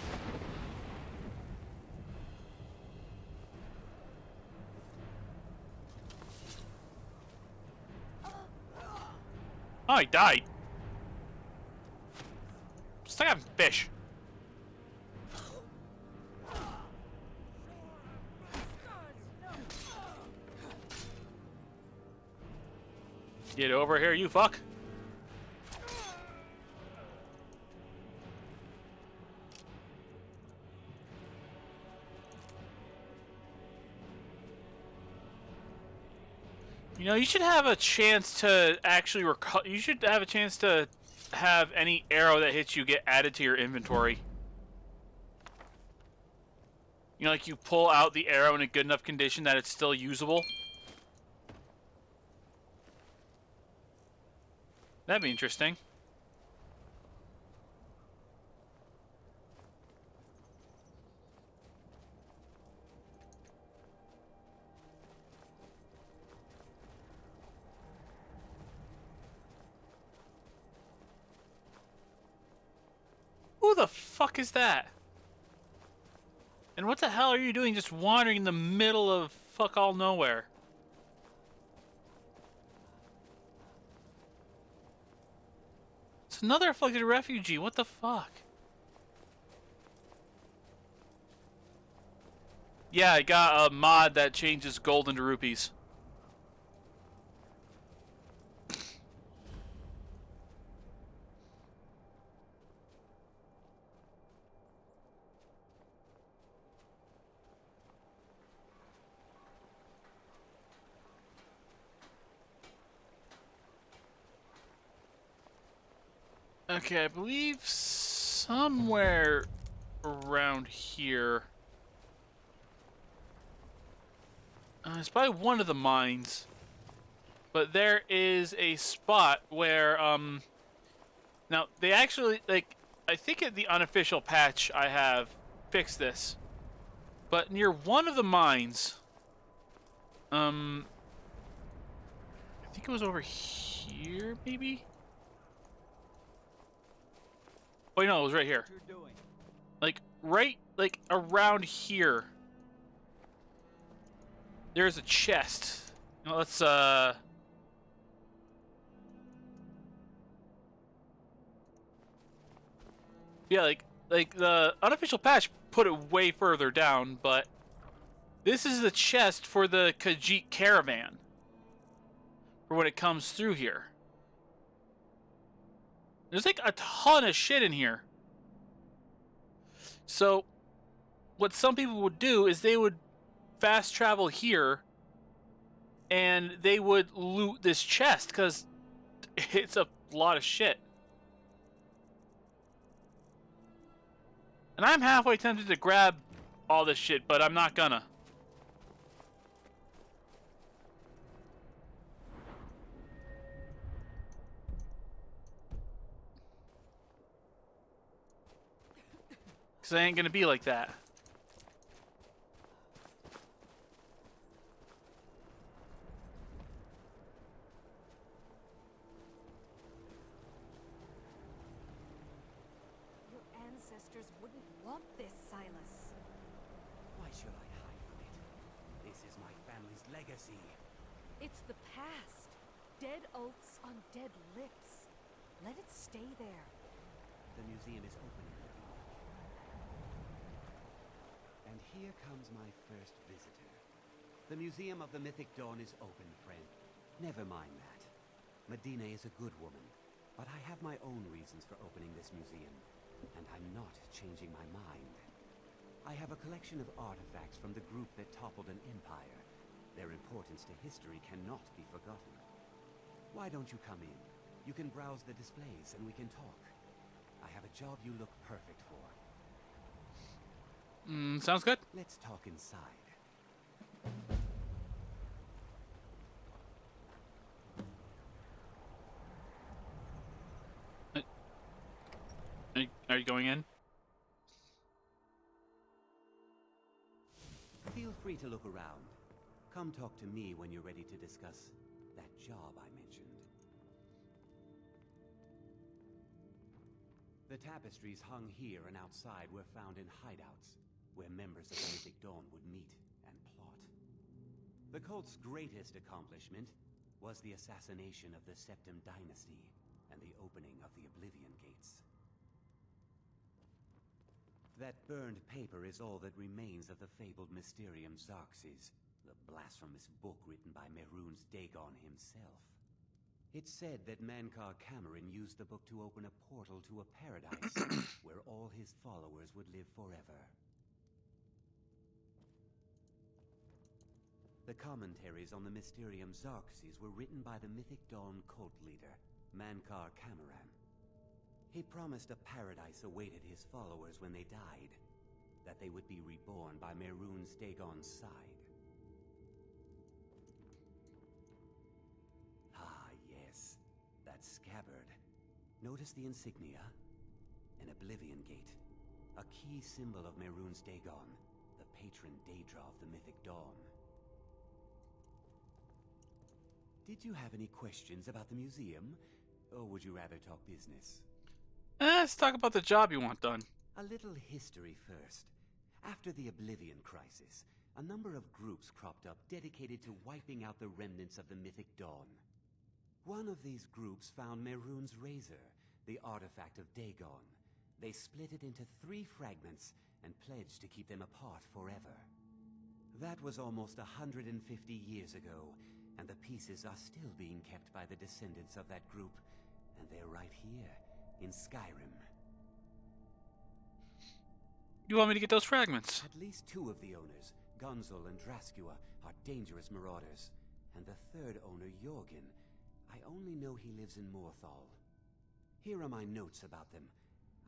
Oh, he died. It's like having fish. Get over here, you fuck. You know, you should have a chance to actually you should have a chance to have any arrow that hits you get added to your inventory. You know, like you pull out the arrow in a good enough condition that it's still usable. That'd be interesting. Who the fuck is that? And what the hell are you doing just wandering in the middle of fuck all nowhere? It's another afflicted refugee. What the fuck? Yeah, I got a mod that changes gold into rupees. Okay, I believe somewhere around here. It's probably one of the mines. But there is a spot where, now, they actually, I think at the unofficial patch I have fixed this. But near one of the mines, I think it was over here, maybe? Oh, no, it was right here. Right around here. There's a chest. Now, let's, yeah, like the unofficial patch put it way further down, but this is the chest for the Khajiit caravan. For when it comes through here. There's like a ton of shit in here. So, what some people would do is they would fast travel here and they would loot this chest because it's a lot of shit. And I'm halfway tempted to grab all this shit, but I'm not gonna. Because I ain't gonna be like that. Your ancestors wouldn't want this, Silas. Why should I hide from it? This is my family's legacy. It's the past. Dead oaths on dead lips. Let it stay there. The museum is open. And here comes my first visitor. The Museum of the Mythic Dawn is open, friend. Never mind that. Medina is a good woman, but I have my own reasons for opening this museum, and I'm not changing my mind. I have a collection of artifacts from the group that toppled an empire. Their importance to history cannot be forgotten. Why don't you come in? You can browse the displays and we can talk. I have a job you look perfect for. Sounds good. Let's talk inside. Are you going in? Feel free to look around. Come talk to me when you're ready to discuss that job I mentioned. The tapestries hung here and outside were found in hideouts, where members of the Mythic Dawn would meet and plot. The cult's greatest accomplishment was the assassination of the Septim Dynasty and the opening of the Oblivion Gates. That burned paper is all that remains of the fabled Mysterium Xarxes, the blasphemous book written by Mehrunes Dagon himself. It's said that Mankar Cameron used the book to open a portal to a paradise where all his followers would live forever. The commentaries on the Mysterium Xarxes were written by the Mythic Dawn cult leader, Mankar Cameron. He promised a paradise awaited his followers when they died, that they would be reborn by Mehrunes Dagon's side. Ah, yes, that scabbard. Notice the insignia? An Oblivion Gate, a key symbol of Mehrunes Dagon, the patron Daedra of the Mythic Dawn. Did you have any questions about the museum, or would you rather talk business? Let's talk about the job you want done. A little history first. After the Oblivion Crisis, a number of groups cropped up dedicated to wiping out the remnants of the Mythic Dawn. One of these groups found Mehrunes' Razor, the artifact of Dagon. They split it into 3 fragments and pledged to keep them apart forever. That was almost 150 years ago, and the pieces are still being kept by the descendants of that group, and they're right here, in Skyrim. You want me to get those fragments? At least 2 of the owners, Gunzel and Draskua, are dangerous marauders, and the 3rd owner, Jorgen, I only know he lives in Morthal. Here are my notes about them.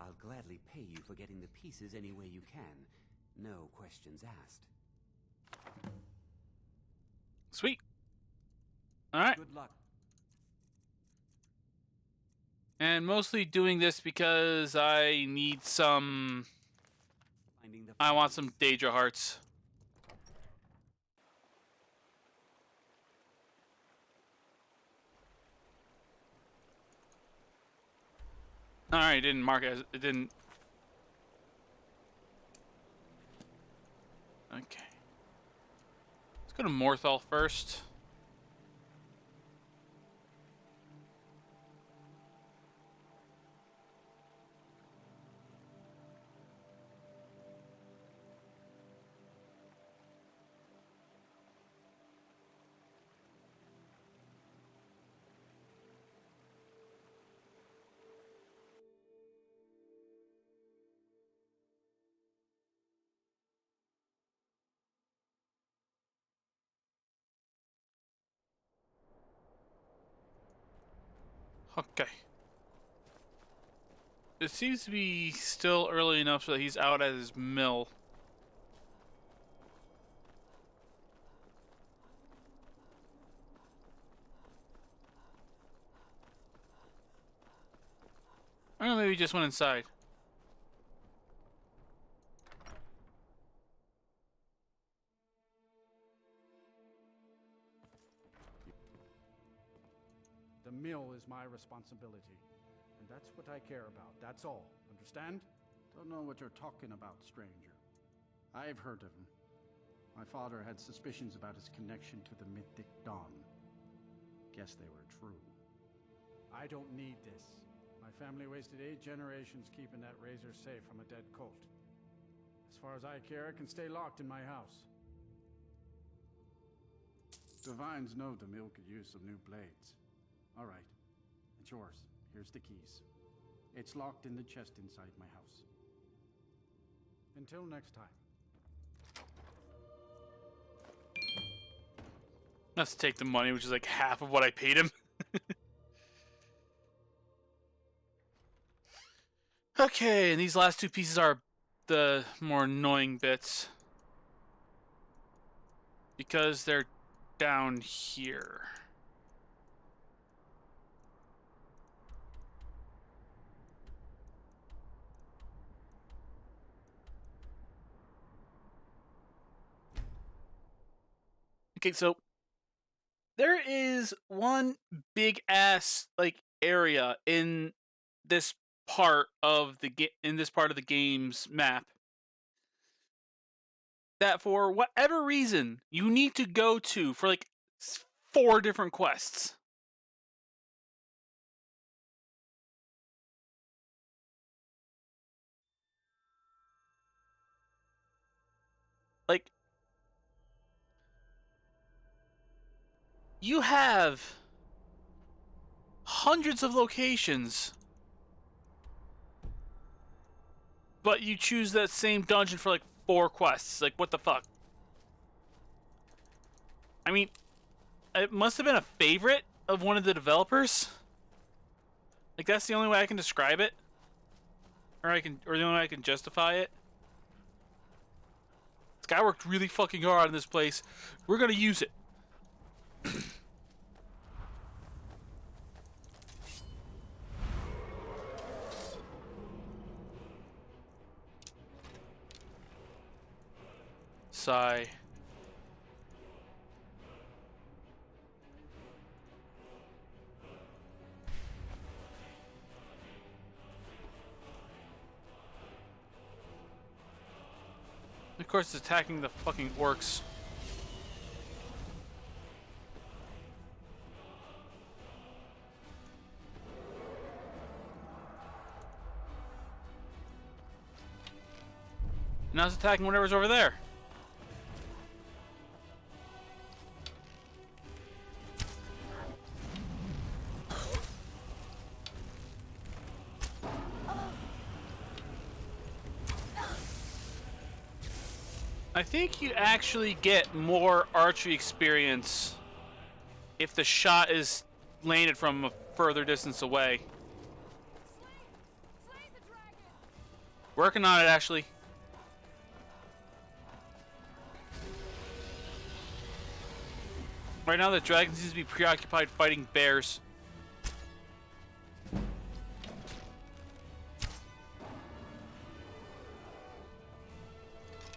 I'll gladly pay you for getting the pieces any way you can. No questions asked. Sweet. All right. Good luck. And mostly doing this because I need some... I want some Daedra hearts. Alright, didn't mark it as... It didn't... Okay. Let's go to Morthal first. Okay. It seems to be still early enough so that he's out at his mill. Or maybe he just went inside. The mill is my responsibility, and that's what I care about, that's all. Understand? Don't know what you're talking about, stranger. I've heard of him. My father had suspicions about his connection to the Mythic Dawn. Guess they were true. I don't need this. My family wasted 8 generations keeping that razor safe from a dead cult. As far as I care, it can stay locked in my house. Divines know the mill could use some new blades. All right, it's yours. Here's the keys. It's locked in the chest inside my house. Until next time. Let's take the money, which is like half of what I paid him. Okay, and these last two pieces are the more annoying bits. Because they're down here. Okay, so there is one big ass like area in this part of the game's map that for whatever reason you need to go to for like 4 different quests. Like you have hundreds of locations, but you choose that same dungeon for like 4 quests. Like, what the fuck? I mean, it must have been a favorite of one of the developers. Like, that's the only way I can describe it. Or the only way I can justify it. This guy worked really fucking hard on this place. We're gonna use it. Sigh. Of course, it's attacking the fucking orcs. Now it's attacking whatever's over there. I think you actually get more archery experience if the shot is landed from a further distance away. Working on it, Ashley. Right now, the dragon seems to be preoccupied fighting bears.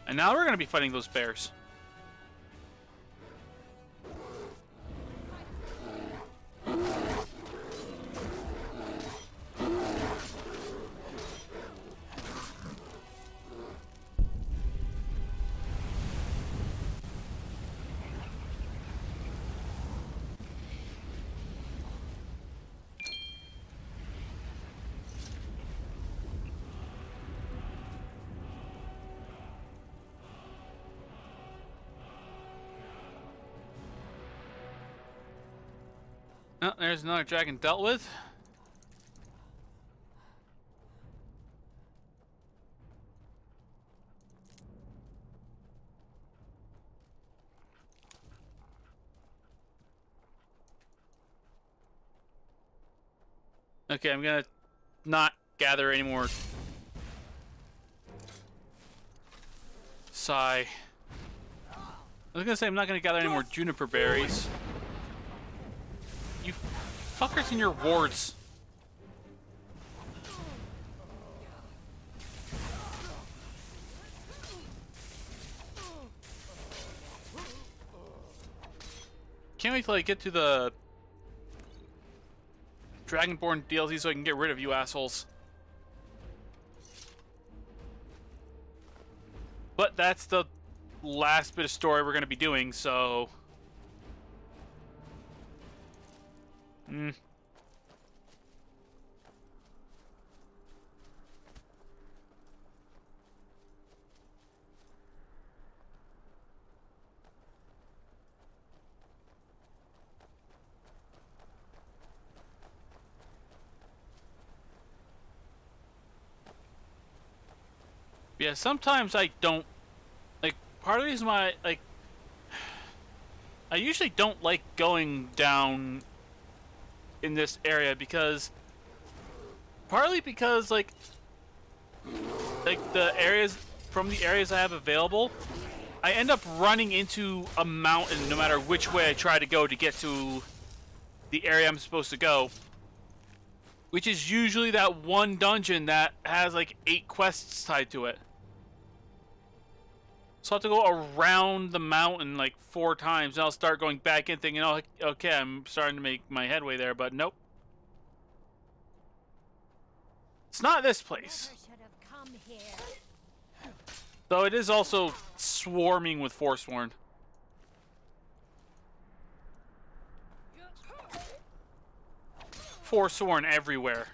And now we're going to be fighting those bears. Oh, there's another dragon dealt with. Okay, I'm gonna not gather any more. Sigh. I was gonna say I'm not gonna gather any more juniper berries. You fuckers in your wards. Can't wait till I get to the Dragonborn DLC so I can get rid of you assholes. But that's the last bit of story we're going to be doing, so... Yeah, sometimes I don't... Like, part of the reason why, like... I usually don't like going down in this area because, partly because like the areas I have available, I end up running into a mountain no matter which way I try to go to get to the area I'm supposed to go, which is usually that one dungeon that has like 8 quests tied to it. So I have to go around the mountain like 4 times, and I'll start going back in thinking, oh, okay, I'm starting to make my headway there, but nope. It's not this place. Though it is also swarming with Forsworn. Forsworn everywhere.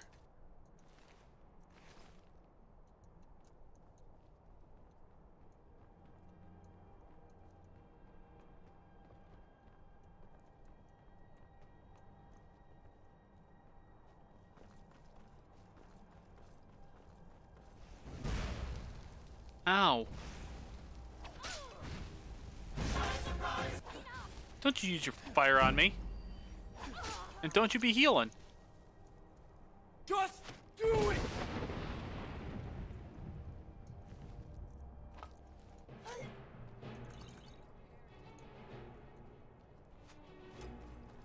Ow. Don't you use your fire on me. And don't you be healing. Just do it!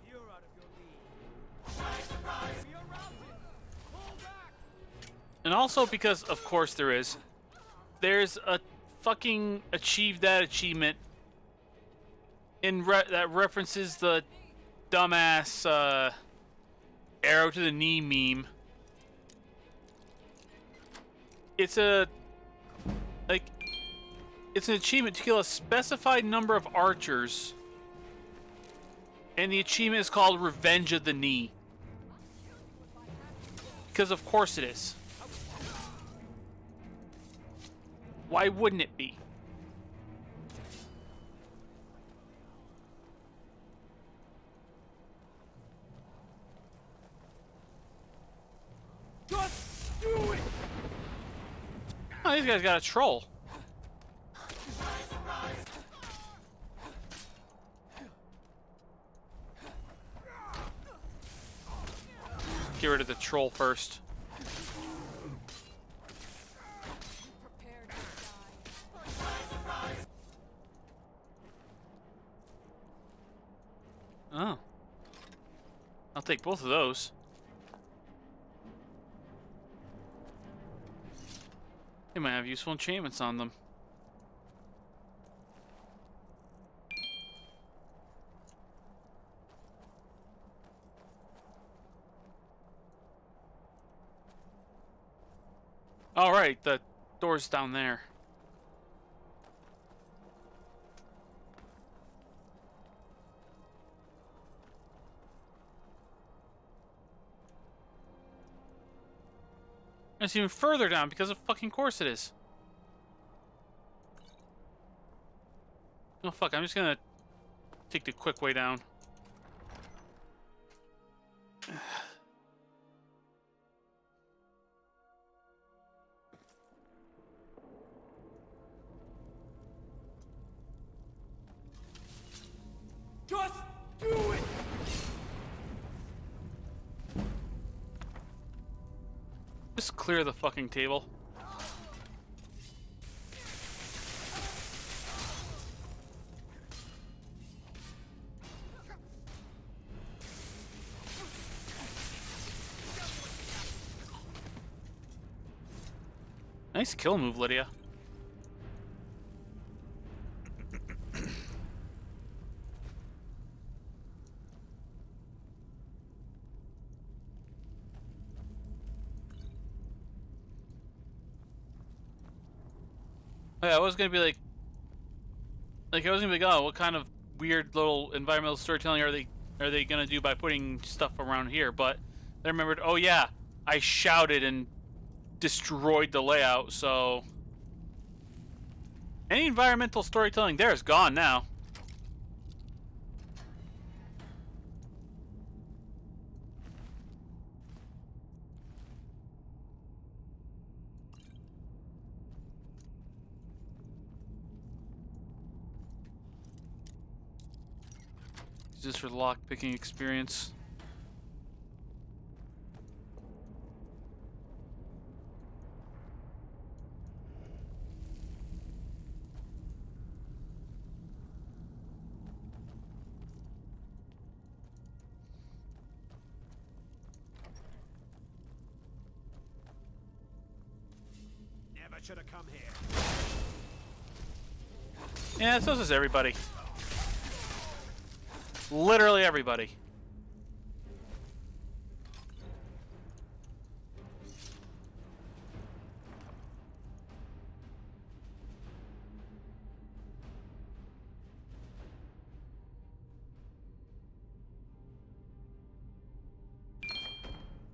You're out of your league. You're routed. Pull back. And also because, of course there's a fucking achieve that achievement that references the dumbass arrow to the knee meme. It's an achievement to kill a specified number of archers, and the achievement is called Revenge of the Knee. Because of course it is. Why wouldn't it be? Just do it! Oh, these guys got a troll. Get rid of the troll first. Oh. I'll take both of those. They might have useful enchantments on them. Alright, the door's down there. It's even further down because of fucking course it is. Oh fuck, I'm just gonna take the quick way down. Just do it! Just clear the fucking table. Nice kill move, Lydia. Yeah, I was gonna be like I was gonna be like, oh, what kind of weird little environmental storytelling are they gonna do by putting stuff around here? But I remembered, oh yeah, I shouted and destroyed the layout, so any environmental storytelling there is gone now. this for lock picking experience. Never should have come here. Yeah, so does everybody. Literally everybody.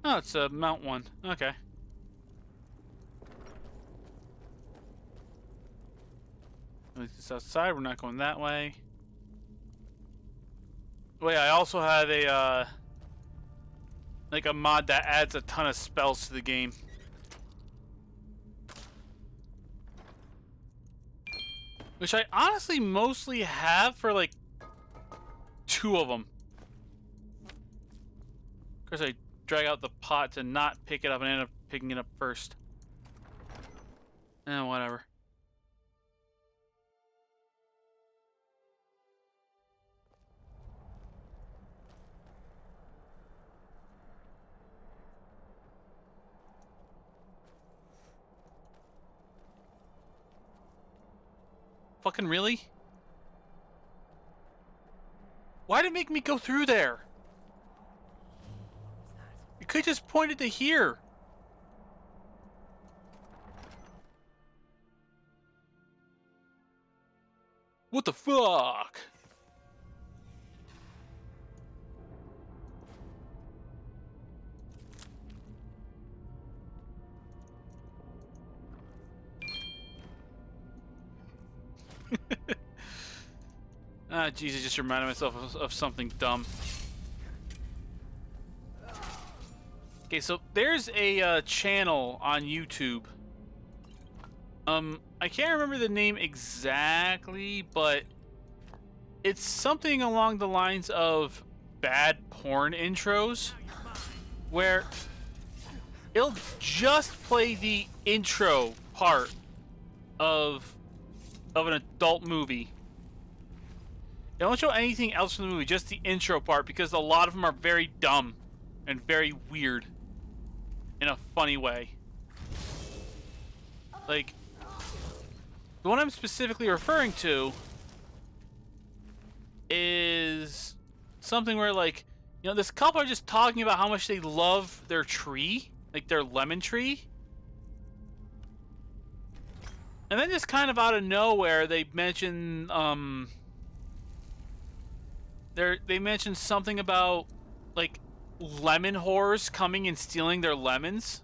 Oh, it's a Mount 1. Okay. At least it's outside. We're not going that way. Wait, I also have a, like a mod that adds a ton of spells to the game. Which I honestly mostly have for, like, 2 of them. Of course, I drag out the pot to not pick it up and end up picking it up first. Whatever. Fucking really? Why did it make me go through there? You could just point it to here. What the fuck? Ah, Jesus, just reminded myself of something dumb. Okay, so there's a channel on YouTube. I can't remember the name exactly, but it's something along the lines of bad porn intros, where it'll just play the intro part of an adult movie. They don't show anything else from the movie, just the intro part, because a lot of them are very dumb and very weird in a funny way. Like, the one I'm specifically referring to is something where, like, you know, this couple are just talking about how much they love their tree, like their lemon tree. And then just kind of out of nowhere, they mention, they mentioned something about, like, lemon whores coming and stealing their lemons.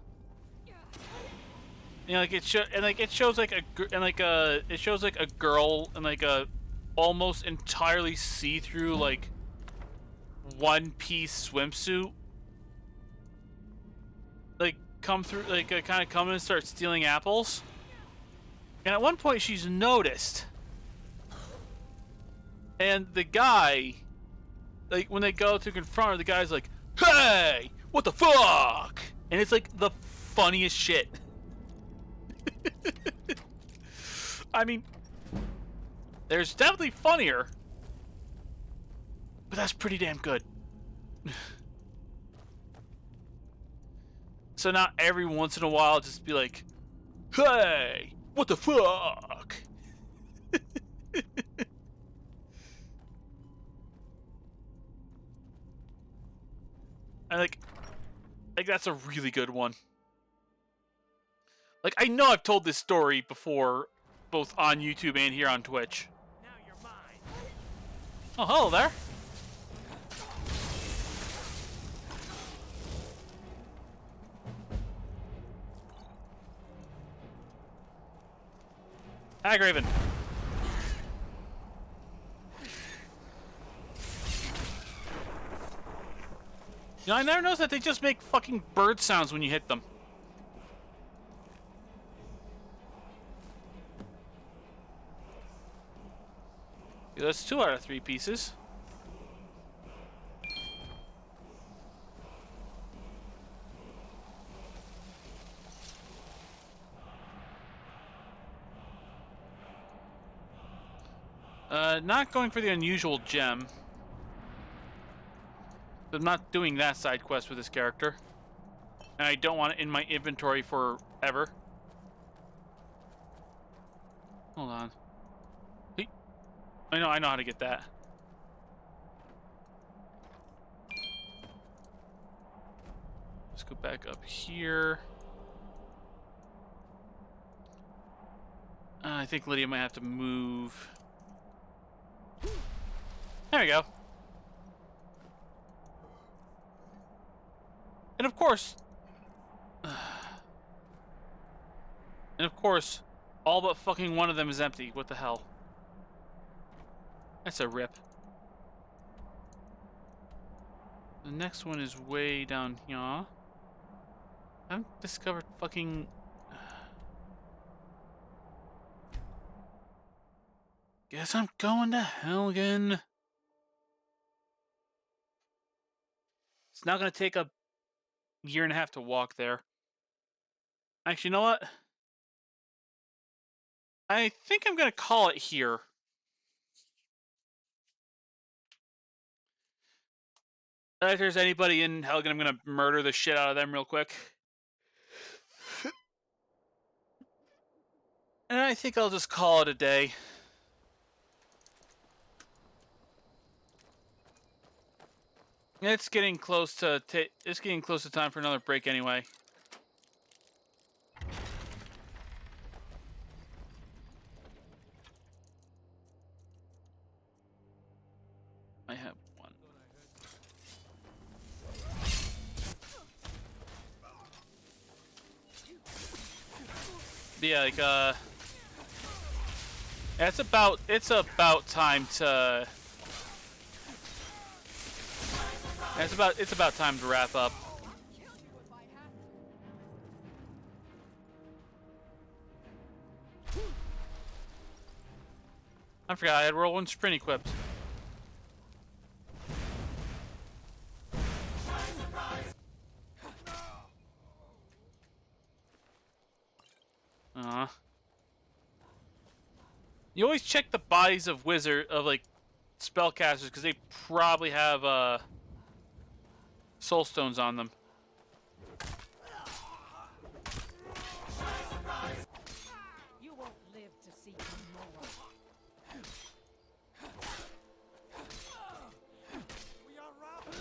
You know, like it shows like it shows like a girl in like a almost entirely see-through like one-piece swimsuit, like come through, like kind of come in and start stealing apples. And at one point, she's noticed, and the guy, like, when they go to confront her, the guy's like, "Hey, what the fuck?" And it's like the funniest shit. I mean, there's definitely funnier, but that's pretty damn good. So now every once in a while, I'll just be like, "Hey, what the fuck?" And like that's a really good one. Like, I know I've told this story before, both on YouTube and here on Twitch. Now you're mine. Oh, hello there. Hi, Graven. You know, I never noticed that they just make fucking bird sounds when you hit them. Okay, that's 2 out of 3 pieces. Not going for the unusual gem. I'm not doing that side quest with this character. And I don't want it in my inventory forever. Hold on. I know how to get that. Let's go back up here. I think Lydia might have to move. There we go. And of course, all but fucking one of them is empty. What the hell? That's a rip. The next one is way down here. I haven't discovered fucking... Guess I'm going to Helgen. It's not going to take a year and a half to walk there. Actually, you know what? I think I'm going to call it here. If there's anybody in Helgen, I'm going to murder the shit out of them real quick. And I think I'll just call it a day. It's getting close to time for another break anyway. I have one. Yeah, like it's about time to it's about time to wrap up. I forgot I had whirlwind sprint equipped. You always check the bodies of like spellcasters because they probably have soul stones on them. You won't live to see tomorrow. We are robbed.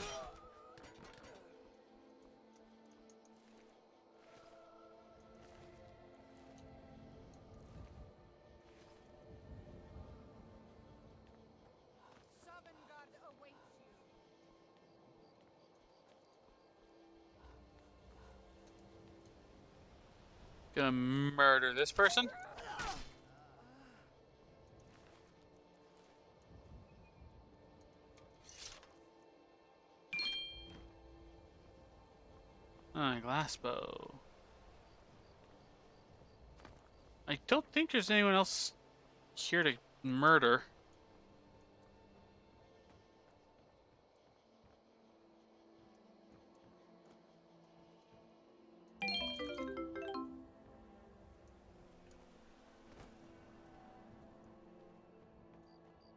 Sovngarde awaits you. Gonna murder this person. Glass bow. I don't think there's anyone else here to murder.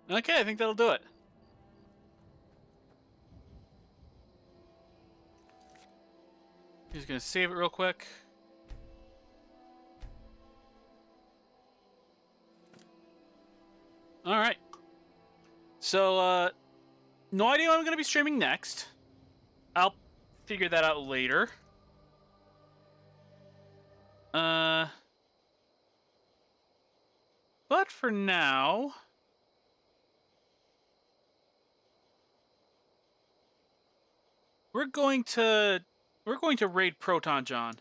Okay, I think that'll do it. He's gonna save it real quick. Alright. So, no idea what I'm gonna be streaming next. I'll figure that out later. But for now... We're going to raid Proton John.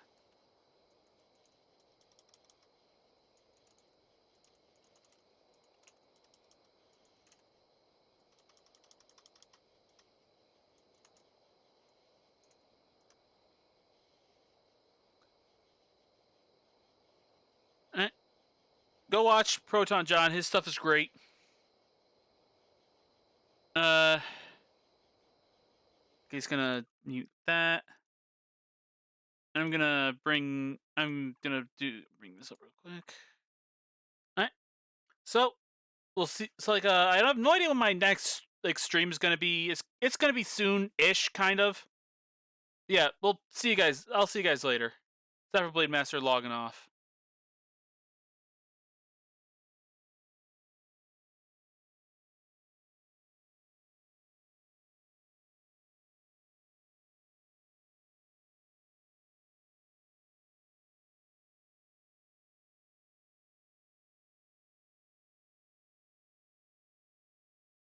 Go watch Proton John. His stuff is great. He's gonna mute that. And I'm gonna bring this up real quick. Alright. So we'll see. So like, I have no idea when my next like stream is gonna be. It's gonna be soon-ish, kind of. Yeah, we'll see you guys. I'll see you guys later. Cyberblade Master logging off.